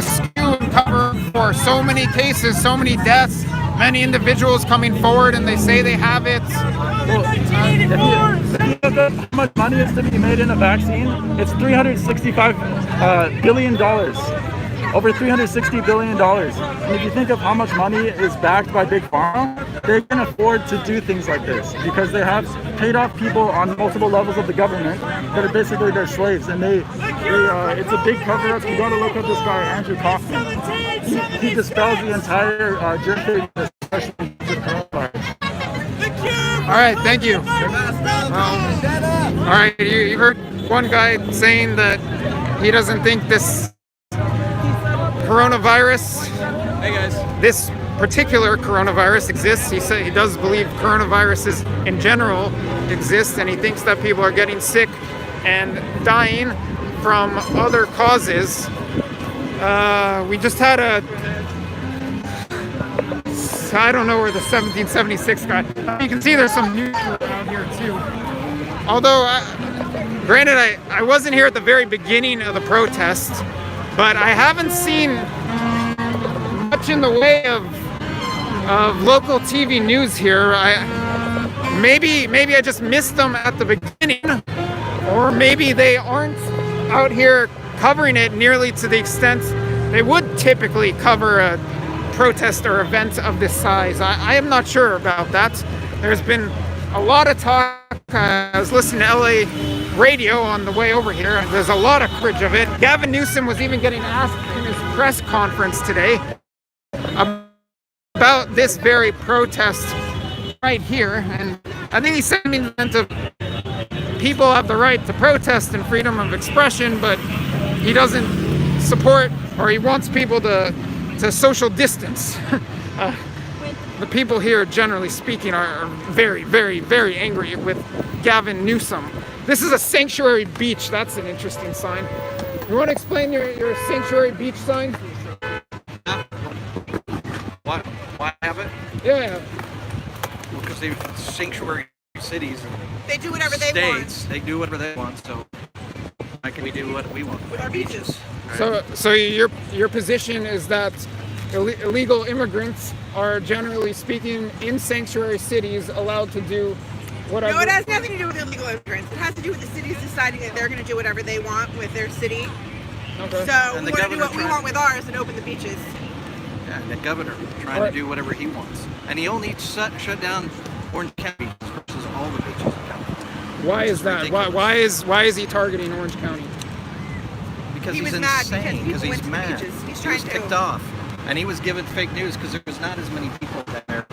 skew and cover for so many cases, so many deaths, many individuals coming forward and they say they have it. If you look at how much money is to be made in a vaccine, it's $365 billion. Over $360 billion. And if you think of how much money is backed by Big Pharma, they can afford to do things like this because they have paid off people on multiple levels of the government that are basically their slaves. And it's a big cover-up. You gotta look up this guy, Andrew Kaufman. He dispels the entire germ theory, especially the coronavirus. All right, thank you. All right, you heard one guy saying that he doesn't think this coronavirus, this particular coronavirus exists. He said he does believe coronaviruses in general exist, and he thinks that people are getting sick and dying from other causes. We just had I don't know where the 1776 guy. You can see there's some news around here too. Although, granted, I wasn't here at the very beginning of the protest, but I haven't seen much in the way of local TV news here. maybe I just missed them at the beginning, or maybe they aren't out here covering it nearly to the extent they would typically cover a protest or event of this size. I am not sure about that. There's been a lot of talk. I was listening to LA radio on the way over here. There's a lot of coverage of it. Gavin Newsom was even getting asked in his press conference today about this very protest right here, and I think he said people have the right to protest and freedom of expression, but he doesn't support, or he wants people to social distance. The people here, generally speaking, are very, very, very angry with Gavin Newsom. This is a sanctuary beach. That's an interesting sign. You want to explain your sanctuary beach sign? Why have it? Yeah. Well, because they sanctuary cities and they do whatever they states. want. They do whatever they want. So why can we do what we want with our beaches? Right? So your position is that illegal immigrants are, generally speaking, in sanctuary cities allowed to do whatever. No, it has nothing to do with illegal immigrants. It has to do with the cities deciding that they're going to do whatever they want with their city. Okay. So we want to do what we want with ours and open the beaches. Yeah, and the governor trying to do whatever he wants, and he only shut down Orange County versus all the beaches in California. Why is that? Why is he targeting Orange County? Because he he's was mad insane. Because he's mad. He's he was ticked off, and he was given fake news because there was not as many people there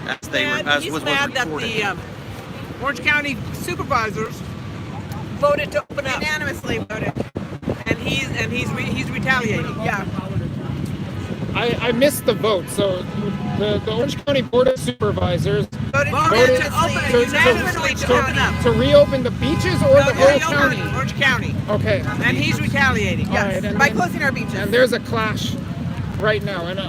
as they were. As he's was mad reported. that the Orange County supervisors voted to open up. Unanimously voted, and he's retaliating. Yeah. I missed the vote, so the Orange County Board of Supervisors voted to reopen the beaches or the whole county? Orange County. Okay. And he's retaliating. Yes. Right, by closing our beaches. And there's a clash right now. And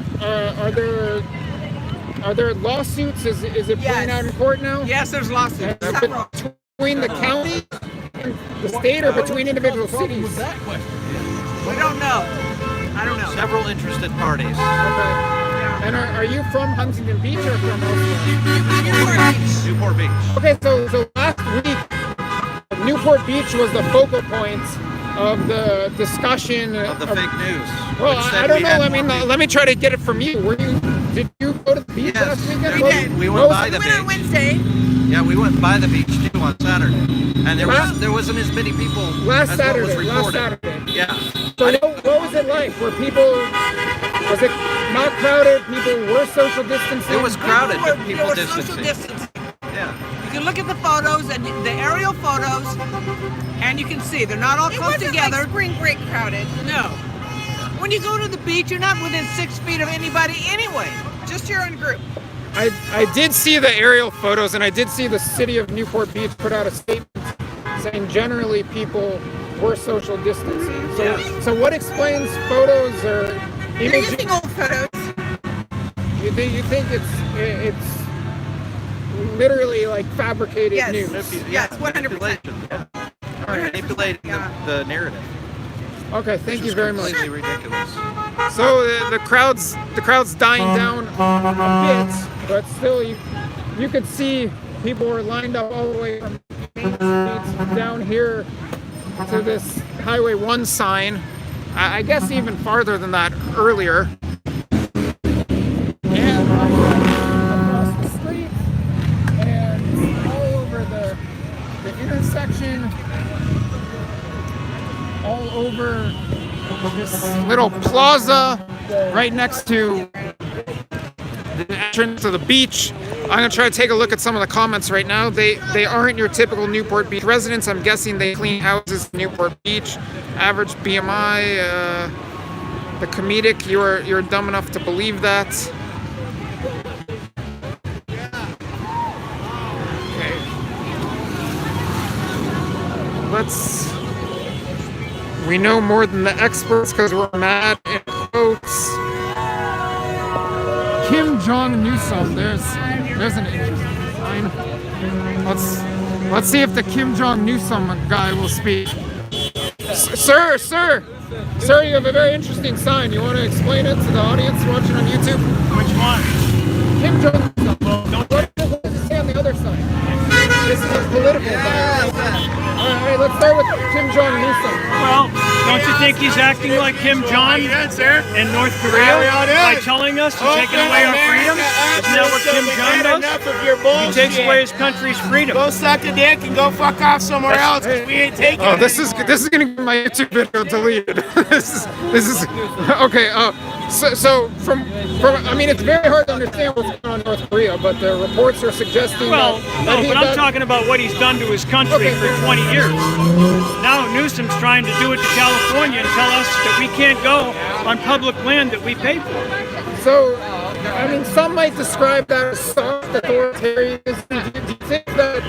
are there lawsuits? Is it playing out in court now? Yes, there's lawsuits. Between the county and the state, or between individual cities? We don't know. I don't know. Several interested parties. Okay. Yeah. And are you from Huntington Beach or from Newport Beach? Okay, so last week, Newport Beach was the focal point of the discussion of the fake news. Well, I don't know. I mean, let me try to get it from you. Did you go to the beach last weekend? We did. We went by the beach. We went on Wednesday. Yeah, we went by the beach too on Saturday, and there wasn't as many people last as Saturday. what was reported. Last Saturday. Yeah. So what was it like? Was it not crowded? People were social distancing? It was crowded, but people were distancing. social distancing. Yeah. You can look at the photos and the aerial photos, and you can see they're not all close together. Like spring break crowded. No. When you go to the beach, you're not within 6 feet of anybody anyway. Just your own group. I did see the aerial photos, and I did see the city of Newport Beach put out a statement saying generally people were social distancing. So what explains photos or images? They're using old photos. You think it's literally like fabricated news? Yes, 100%. Manipulating the narrative. Okay, thank you very much. Completely ridiculous. So the crowd's dying down a bit, but still you could see people were lined up all the way from Main Street down here to this Highway 1 sign. I guess even farther than that earlier. And across the street and all over the intersection, all over this little plaza right next to the entrance to the beach. I'm gonna try to take a look at some of the comments right now. They aren't your typical Newport Beach residents. I'm guessing they clean houses in Newport Beach. Average BMI, the comedic, you're dumb enough to believe that. Okay. We know more than the experts because we're mad in quotes. Kim Jong Newsom, there's an interesting sign. Let's see if the Kim Jong Newsom guy will speak. Sir, you have a very interesting sign. You want to explain it to the audience watching on YouTube? Which one? Kim Jong Newsom. What does it say on the other side? let's start with Kim Jong-Newsom. Well, don't you think he's acting like Kim Jong in North Korea by telling us to take away our freedom? Isn't that what Kim Jong does? He takes away his country's freedom. Go suck a dick and go fuck off somewhere else, because we ain't taking it. This is gonna get my YouTube video deleted. this is okay. So from I mean, it's very hard to understand what's going on in North Korea, but the reports are suggesting but I'm talking about what he's done to his country for 20 years. Now Newsom's trying to do it to California and tell us that we can't go on public land that we pay for. So, I mean, some might describe that as soft authoritarianism. Do you think that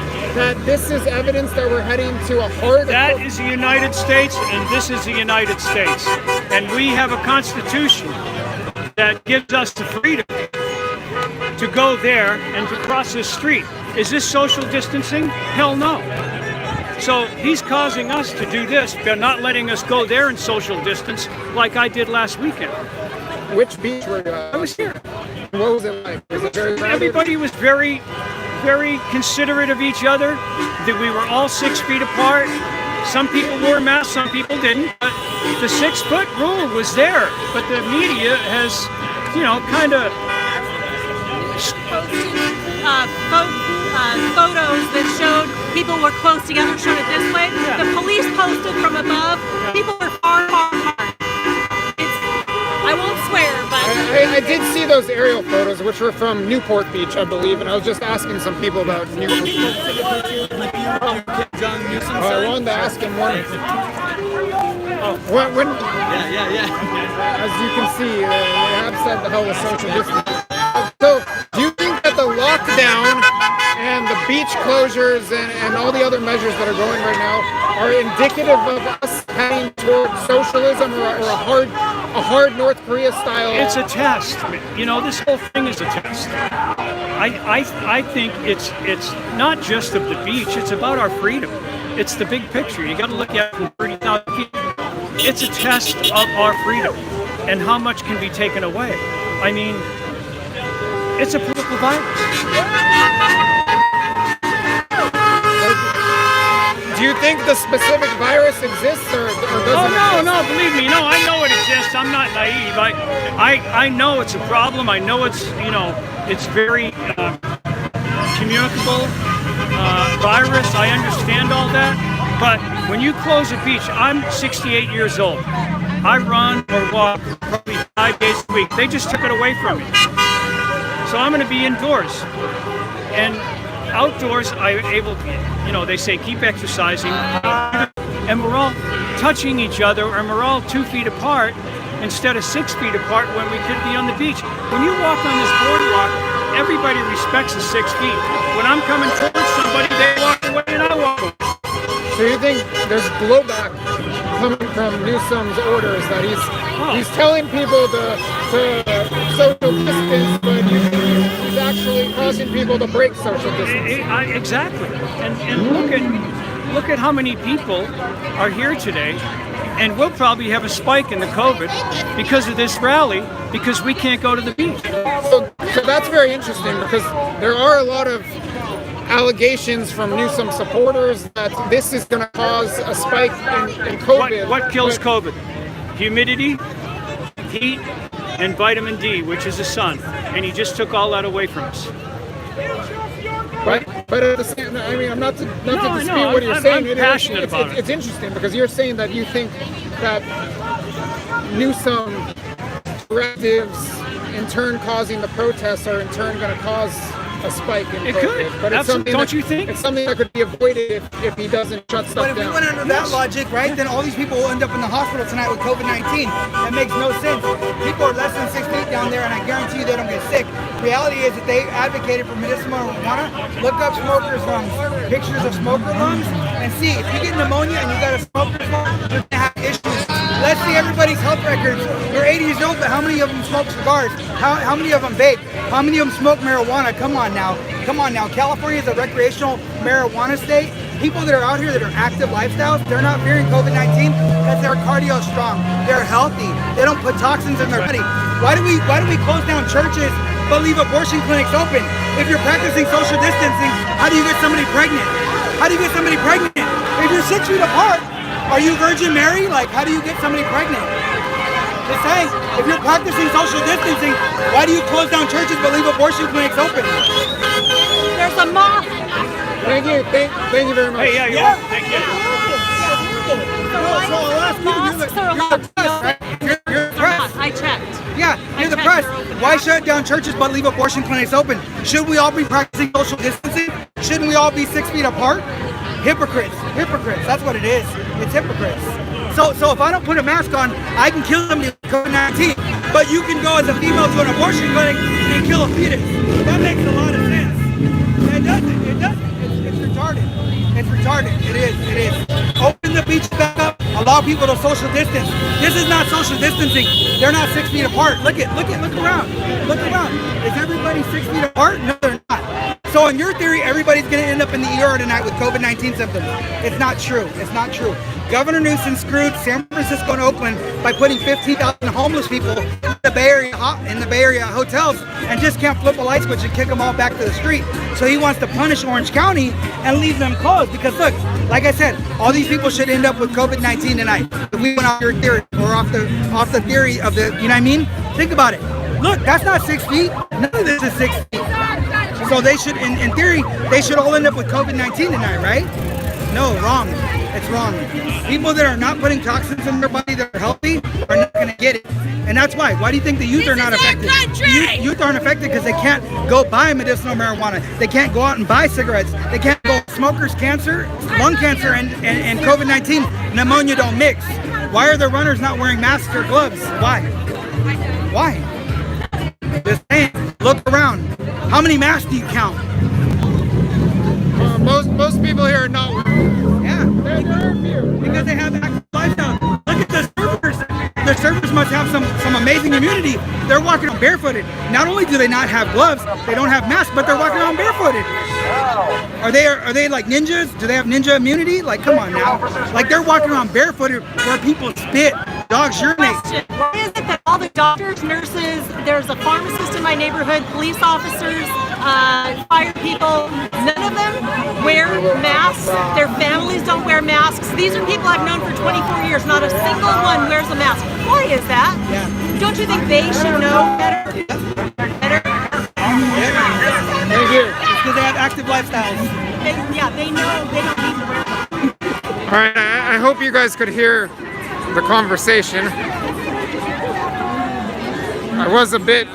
this is evidence that we're heading to a hard... That is the United States, and this is the United States. And we have a constitution that gives us the freedom to go there and to cross this street. Is this social distancing? Hell no. So he's causing us to do this, but not letting us go there and social distance like I did last weekend. Which beach were you at? I was here. What was it like? Was it very crowded? Everybody was very, very considerate of each other. That we were all 6 feet apart. Some people wore masks, some people didn't. But the 6-foot rule was there. But the media has, kind of photos that showed people were close together, showed it this way. The police posted from above. People were far, far apart. I won't swear, but... I did see those aerial photos, which were from Newport Beach, I believe, and I was just asking some people about Newport Beach. I wanted to ask him one... As you can see, they have said the hell with social distancing. So, do you think that the lockdown and the beach closures and all the other measures that are going right now are indicative of us heading toward socialism or a hard North Korea style? It's a test. This whole thing is a test. I think it's not just of the beach. It's about our freedom. It's the big picture. You got to look at it from 30,000 people. It's a test of our freedom and how much can be taken away. I mean, it's a political virus. Do you think the specific virus exists or doesn't exist? No, believe me, I know it exists. I'm not naive. I know it's a problem. I know it's, it's very communicable virus. I understand all that. But when you close a beach, I'm 68 years old. I run or walk probably 5 days a week. They just took it away from me. So I'm going to be indoors. And outdoors, I'm able to, they say keep exercising. And we're all touching each other, and we're all 2 feet apart instead of 6 feet apart when we could be on the beach. When you walk on this boardwalk, everybody respects the 6 feet. When I'm coming towards somebody, they walk away and I walk away. So you think there's blowback coming from Newsom's orders that he's telling people to social distance, but he's actually causing people to break social distance? Exactly. And look at how many people are here today, and we'll probably have a spike in the COVID because of this rally, because we can't go to the beach. So that's very interesting, because there are a lot of allegations from Newsom supporters that this is going to cause a spike in COVID. What kills COVID? Humidity, heat, and vitamin D, which is the sun. And he just took all that away from us. But at the same, I mean, I'm not to dispute what you're saying. I'm passionate about it. It's interesting because you're saying that you think that Newsom directives in turn causing the protests are in turn going to cause a spike in COVID. It could. But it's something don't you think? It's something that could be avoided if he doesn't shut stuff down. But if we went under that logic, right, then all these people will end up in the hospital tonight with COVID-19. That makes no sense. People are less than 6 feet down there, and I guarantee you they don't get sick. Reality is that they advocated for medicinal marijuana. Look up smokers' lungs, pictures of smoker lungs, and see if you get pneumonia and you got a smoker's lung, you're gonna have issues. Let's see everybody's health records. They're 80 years old, but how many of them smoke cigars? How many of them vape? How many of them smoke marijuana? Come on now. California is a recreational marijuana state. People that are out here that are active lifestyles, they're not fearing COVID-19 because their cardio is strong. They're healthy. They don't put toxins in their body. Why do we close down churches but leave abortion clinics open? If you're practicing social distancing, how do you get somebody pregnant? How do you get somebody pregnant? If you're 6 feet apart, are you Virgin Mary? Like, how do you get somebody pregnant? Just saying, if you're practicing social distancing, why do you close down churches but leave abortion clinics open? There's a moth. Thank you. Thank you very much. Hey, yeah, you're welcome. Thank you. Mosques are allowed to be open. You're the press. I checked. Yeah, you're the press. Why shut down churches but leave abortion clinics open? Should we all be practicing social distancing? Shouldn't we all be 6 feet apart? Hypocrites. Hypocrites. That's what it is. It's hypocrites. So if I don't put a mask on, I can kill somebody with COVID-19. But you can go as a female to an abortion clinic and kill a fetus. That makes a lot of sense. It doesn't. It doesn't. It's retarded. It's retarded. It is. Open the beaches back up. Allow people to social distance. This is not social distancing. They're not 6 feet apart. Look around. Look around. Is everybody 6 feet apart? No, they're not. So in your theory, everybody's going to end up in the ER tonight with COVID-19 symptoms. It's not true. It's not true. Governor Newsom screwed San Francisco and Oakland by putting 15,000 homeless people in the Bay Area hotels and just can't flip a light switch and kick them all back to the street. So he wants to punish Orange County and leave them closed because look, like I said, all these people should end up with COVID-19 tonight. If we went off your theory or off the theory of the, you know what I mean? Think about it. Look, that's not 6 feet. None of this is 6 feet. So they should, in theory, they should all end up with COVID-19 tonight, right? No, wrong. It's wrong. People that are not putting toxins in their body that are healthy are not going to get it. And that's why. Why do you think the youth are not affected? Youth aren't affected because they can't go buy medicinal marijuana. They can't go out and buy cigarettes. They can't go smokers cancer, lung cancer, and COVID-19. Pneumonia don't mix. Why are the runners not wearing masks or gloves? Why? Just saying. Look around. How many masks do you count? Most people here are not wearing. Yeah, because they have active lifestyle. Look at the surfers. The surfers must have some amazing immunity. They're walking around barefooted. Not only do they not have gloves, they don't have masks, but they're walking around barefooted. Are they like ninjas? Do they have ninja immunity? Like, come on now. Like they're walking around barefooted where people spit, dogs urinate. Why is it that all the doctors, nurses, there's a pharmacist in my neighborhood, police officers, fire people, none of them wear masks. Their families don't wear masks. These are people I've known for 24 years. Not a single one wears a mask. Why is that? Yeah. Don't you think they should know better? Thank you. It's because they have active lifestyles. They know they don't need to wear them. All right, I hope you guys could hear the conversation. I was a bit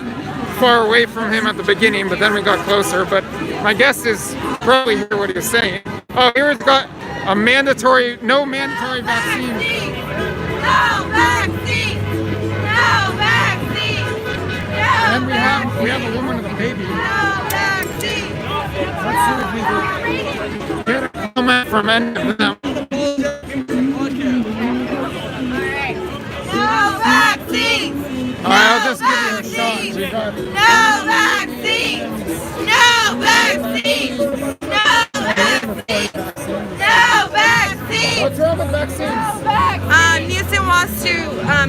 far away from him at the beginning, but then we got closer. But my guess is probably hear what he was saying. Oh, here it's got a no mandatory vaccine. No vaccine! No vaccine! And we have a woman with a baby. No vaccine! Let's see if we can get a comment from any of them. No vaccine! I'll just give you a shot. You got it. No vaccine! No vaccine! No vaccine! No vaccine! What's wrong with vaccines? Newsom wants to,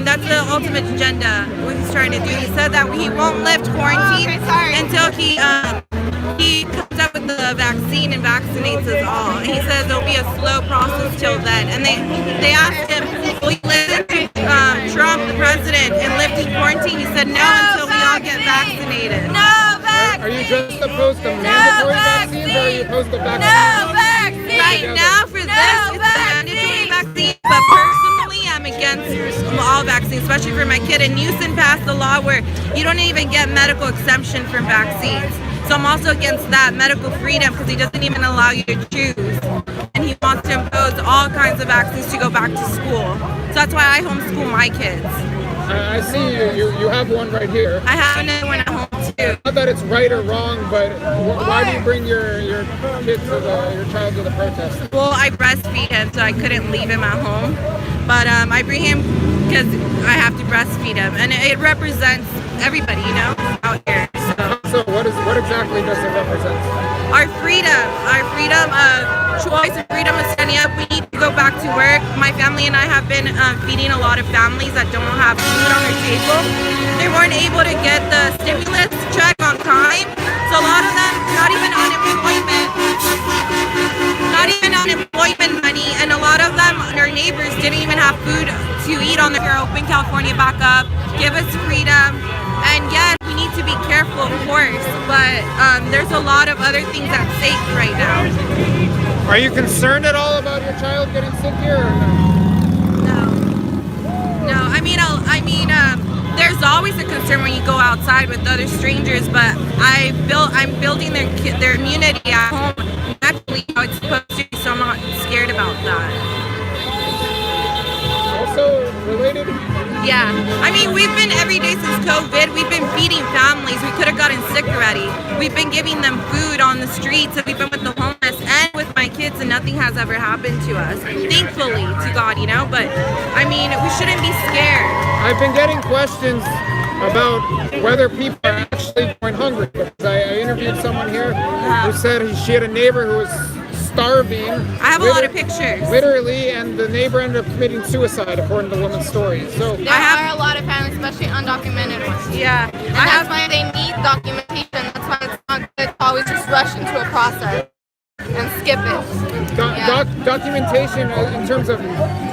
that's the ultimate agenda, what he's trying to do. He said that he won't lift quarantine until he comes up with the vaccine and vaccinates us all. And he says there'll be a slow process till then. And they asked him, will you listen to Trump, the president, and lifting quarantine? He said no until we all get vaccinated. No vaccine! Are you just opposed to mandatory vaccines or are you opposed to vaccines? No vaccine! Right now for this, it's a mandatory vaccine, but personally I'm against all vaccines, especially for my kid. And Newsom passed a law where you don't even get medical exemption from vaccines. So I'm also against that, medical freedom, because he doesn't even allow you to choose. And he wants to impose all kinds of vaccines to go back to school. So that's why I homeschool my kids. I see you have one right here. I have another one at home too. Not that it's right or wrong, but why do you bring your kid your child to the protest? Well, I breastfeed him, so I couldn't leave him at home. But I bring him because I have to breastfeed him, and it represents everybody, you know, out here. So what exactly does it represent? Our freedom of choice and freedom of standing up. We need to go back to work. My family and I have been feeding a lot of families that don't have food on their table. They weren't able to get the stimulus check on time. So a lot of them, not even unemployment money, and a neighbors didn't even have food to eat on their open California back up, give us freedom. And yes, we need to be careful, of course, but there's a lot of other things at stake right now. Are you concerned at all about your child getting sick here? Or no? No, I mean, there's always a concern when you go outside with other strangers, but I'm building their immunity at home naturally how it's supposed to, so I'm not scared about that. Also related? Yeah, I mean, we've been every day since COVID, we've been feeding families. We could have gotten sick already. We've been giving them food on the streets, and we've been with the homeless and with my kids, and nothing has ever happened to us. Thankfully to God, you know, but I mean, we shouldn't be scared. I've been getting questions about whether people are actually going hungry. Because I interviewed someone here who said she had a neighbor who was starving. I have a lot of pictures. Literally, and the neighbor ended up committing suicide, according to the woman's story. So there are a lot of families, especially undocumented ones. Yeah. And that's why they need documentation. That's why it's not good to always just rush into a process and skip it. Documentation in terms of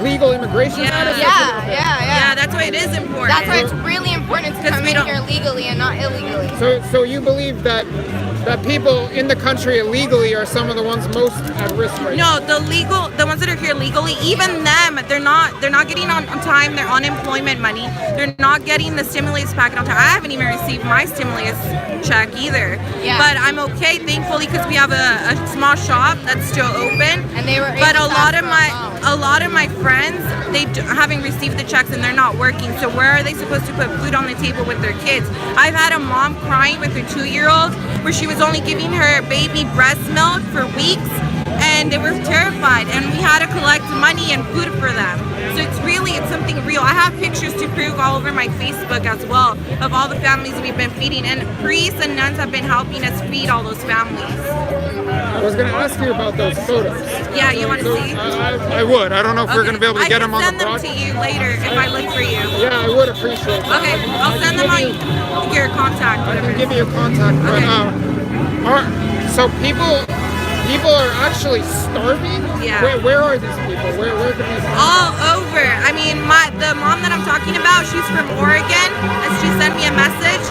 legal immigration status? Yeah, that's why it is important. That's why it's really important to come in here legally and not illegally. So you believe that people in the country illegally are some of the ones most at risk right now? No, the ones that are here legally, even them, they're not getting on time their unemployment money. They're not getting the stimulus packet on time. I haven't even received my stimulus check either. Yeah. But I'm okay, thankfully, because we have a small shop that's still open. And they were but a lot of my friends, they haven't received the checks and they're not working. So where are they supposed to put food on the table with their kids? I've had a mom crying with her 2-year-old where she was only giving her baby breast milk for weeks, and they were terrified, and we had to collect money and food for them. So it's something real. I have pictures to prove all over my Facebook as well of all the families we've been feeding, and priests and nuns have been helping us feed all those families. I was going to ask you about those photos. Yeah, you want to see? I would. I don't know if we're going to be able to get them on the blog. I can send them to you later if I look for you. Yeah, I would appreciate that. Okay, I'll send them on your contact. I can give you a contact. Okay. So people are actually starving? Yeah. Where are these people? Where can these people? All over. I mean, the mom that I'm talking about, she's from Oregon, and she sent me a message.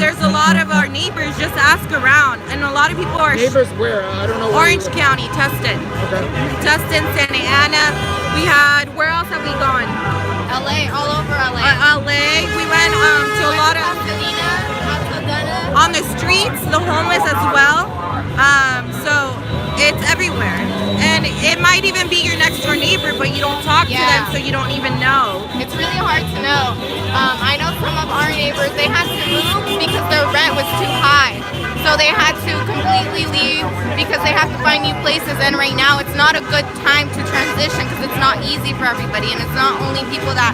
There's a lot of our neighbors, just ask around, and a lot of people are... Neighbors where? I don't know. Orange County, Tustin. Okay. Tustin, Santa Ana. We had, where else have we gone? LA, all over LA. LA. We went to a lot of... On the streets, the homeless as well. So it's everywhere. And it might even be your next door neighbor, but you don't talk to them, so you don't even know. It's really hard to know. I know some of our neighbors, they had to move because their rent was too high. So they had to completely leave because they have to find new places. And right now, it's not a good time to transition because it's not easy for everybody. And it's not only people that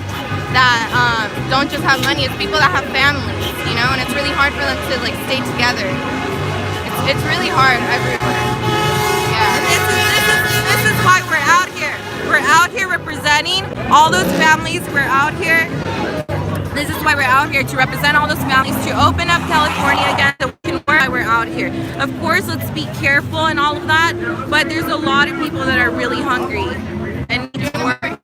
don't just have money, it's people that have families, you know, and it's really hard for them to like stay together. It's really hard everywhere. Yeah. This is why we're out here. We're out here representing all those families. We're out here. This is why we're out here, to represent all those families, to open up California again, so we can work. Why we're out here. Of course, let's be careful and all of that, but there's a lot of people that are really hungry and need to work.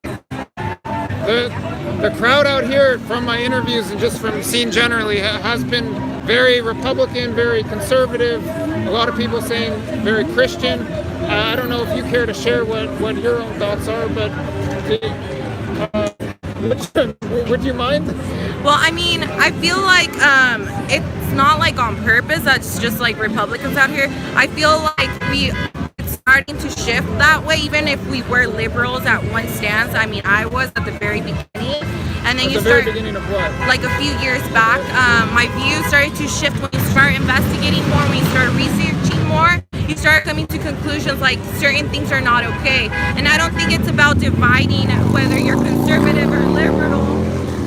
The crowd out here, from my interviews and just from seeing generally, has been very Republican, very conservative. A lot of people saying very Christian. I don't know if you care to share what your own thoughts are, but would you mind? Well, I mean, I feel like it's not like on purpose. That's just like Republicans out here. I feel like it's starting to shift that way, even if we were liberals at one stance. I mean, I was at the very beginning. And then very beginning of what? Like a few years back, my views started to shift when you start investigating more, when you start researching more. You start coming to conclusions like certain things are not okay. And I don't think it's about dividing whether you're conservative or liberal.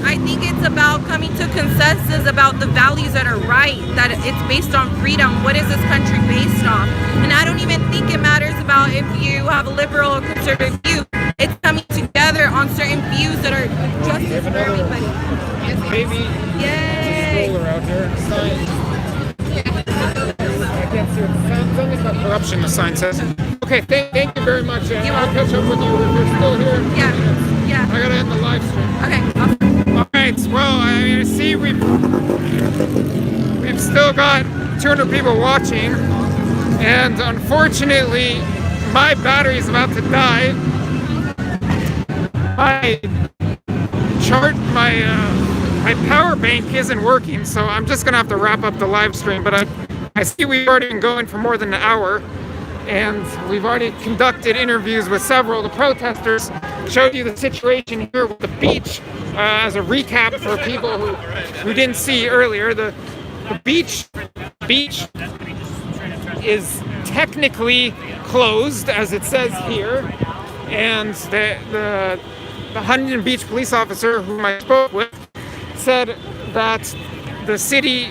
I think it's about coming to consensus about the values that are right, that it's based on freedom. What is this country based on? And I don't even think it matters about if you have a liberal or conservative view. It's coming together on certain views that are justice for everybody. Maybe Yay! Solar out here. Sign. I can't see what the sign. Something about corruption. The sign says. Okay, thank you very much. I'll catch up with you if you're still here. Yeah. I gotta end the live stream. Okay. All right. Well, I mean, I see we've still got 200 people watching, and unfortunately, my battery is about to die. My power bank isn't working, so I'm just gonna have to wrap up the live stream. But I see we've already been going for more than an hour, and we've already conducted interviews with several of the protesters. Showed you the situation here with the beach as a recap for people who didn't see earlier. The beach is technically closed, as it says here, and the Huntington Beach police officer whom I spoke with said that the city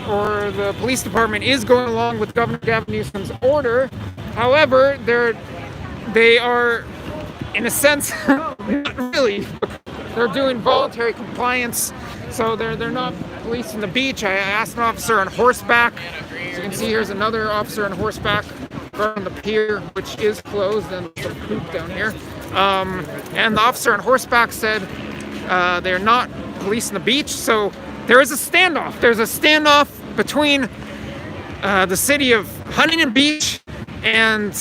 or the police department is going along with Governor Gavin Newsom's order. However, they are, in a sense, not really. They're doing voluntary compliance, so they're not policing the beach. I asked an officer on horseback. As you can see, here's another officer on horseback on the pier, which is closed, and some poop down here. And the officer on horseback said they're not policing the beach, so there is a standoff. There's a standoff between the city of Huntington Beach and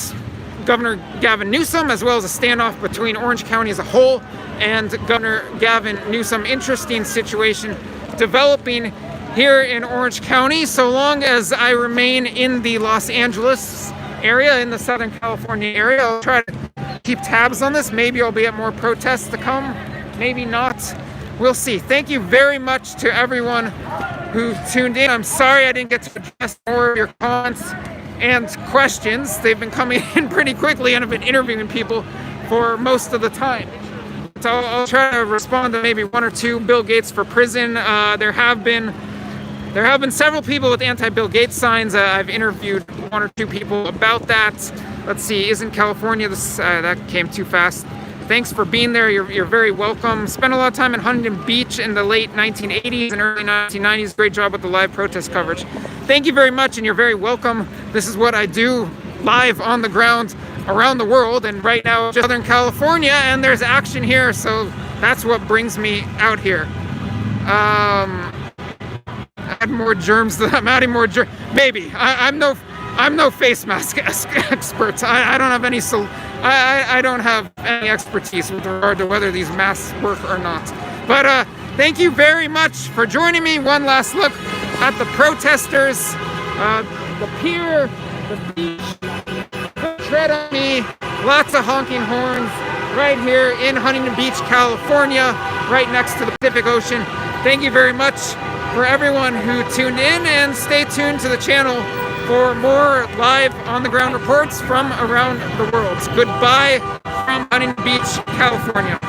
Governor Gavin Newsom, as well as a standoff between Orange County as a whole and Governor Gavin Newsom. Interesting situation developing here in Orange County. So long as I remain in the Los Angeles area, in the Southern California area, I'll try to keep tabs on this. Maybe I'll be at more protests to come, maybe not. We'll see. Thank you very much to everyone who tuned in. I'm sorry I didn't get to address more of your comments and questions. They've been coming in pretty quickly, and I've been interviewing people for most of the time. So I'll try to respond to maybe one or two. Bill Gates for prison. There have been several people with anti-Bill Gates signs. I've interviewed one or two people about that. Let's see, isn't California this? That came too fast. Thanks for being there. You're very welcome. Spent a lot of time in Huntington Beach in the late 1980s and early 1990s. Great job with the live protest coverage. Thank you very much, and you're very welcome. This is what I do live on the ground around the world, and right now just Southern California, and there's action here, so that's what brings me out here. Add more germs. I'm adding more germs. Maybe. I'm no face mask expert. I don't have any. I don't have any expertise with regard to whether these masks work or not. But thank you very much for joining me. One last look at the protesters, the pier, the beach. Tread on me. Lots of honking horns right here in Huntington Beach, California, right next to the Pacific Ocean. Thank you very much for everyone who tuned in, and stay tuned to the channel for more live on-the-ground reports from around the world. Goodbye from Huntington Beach, California.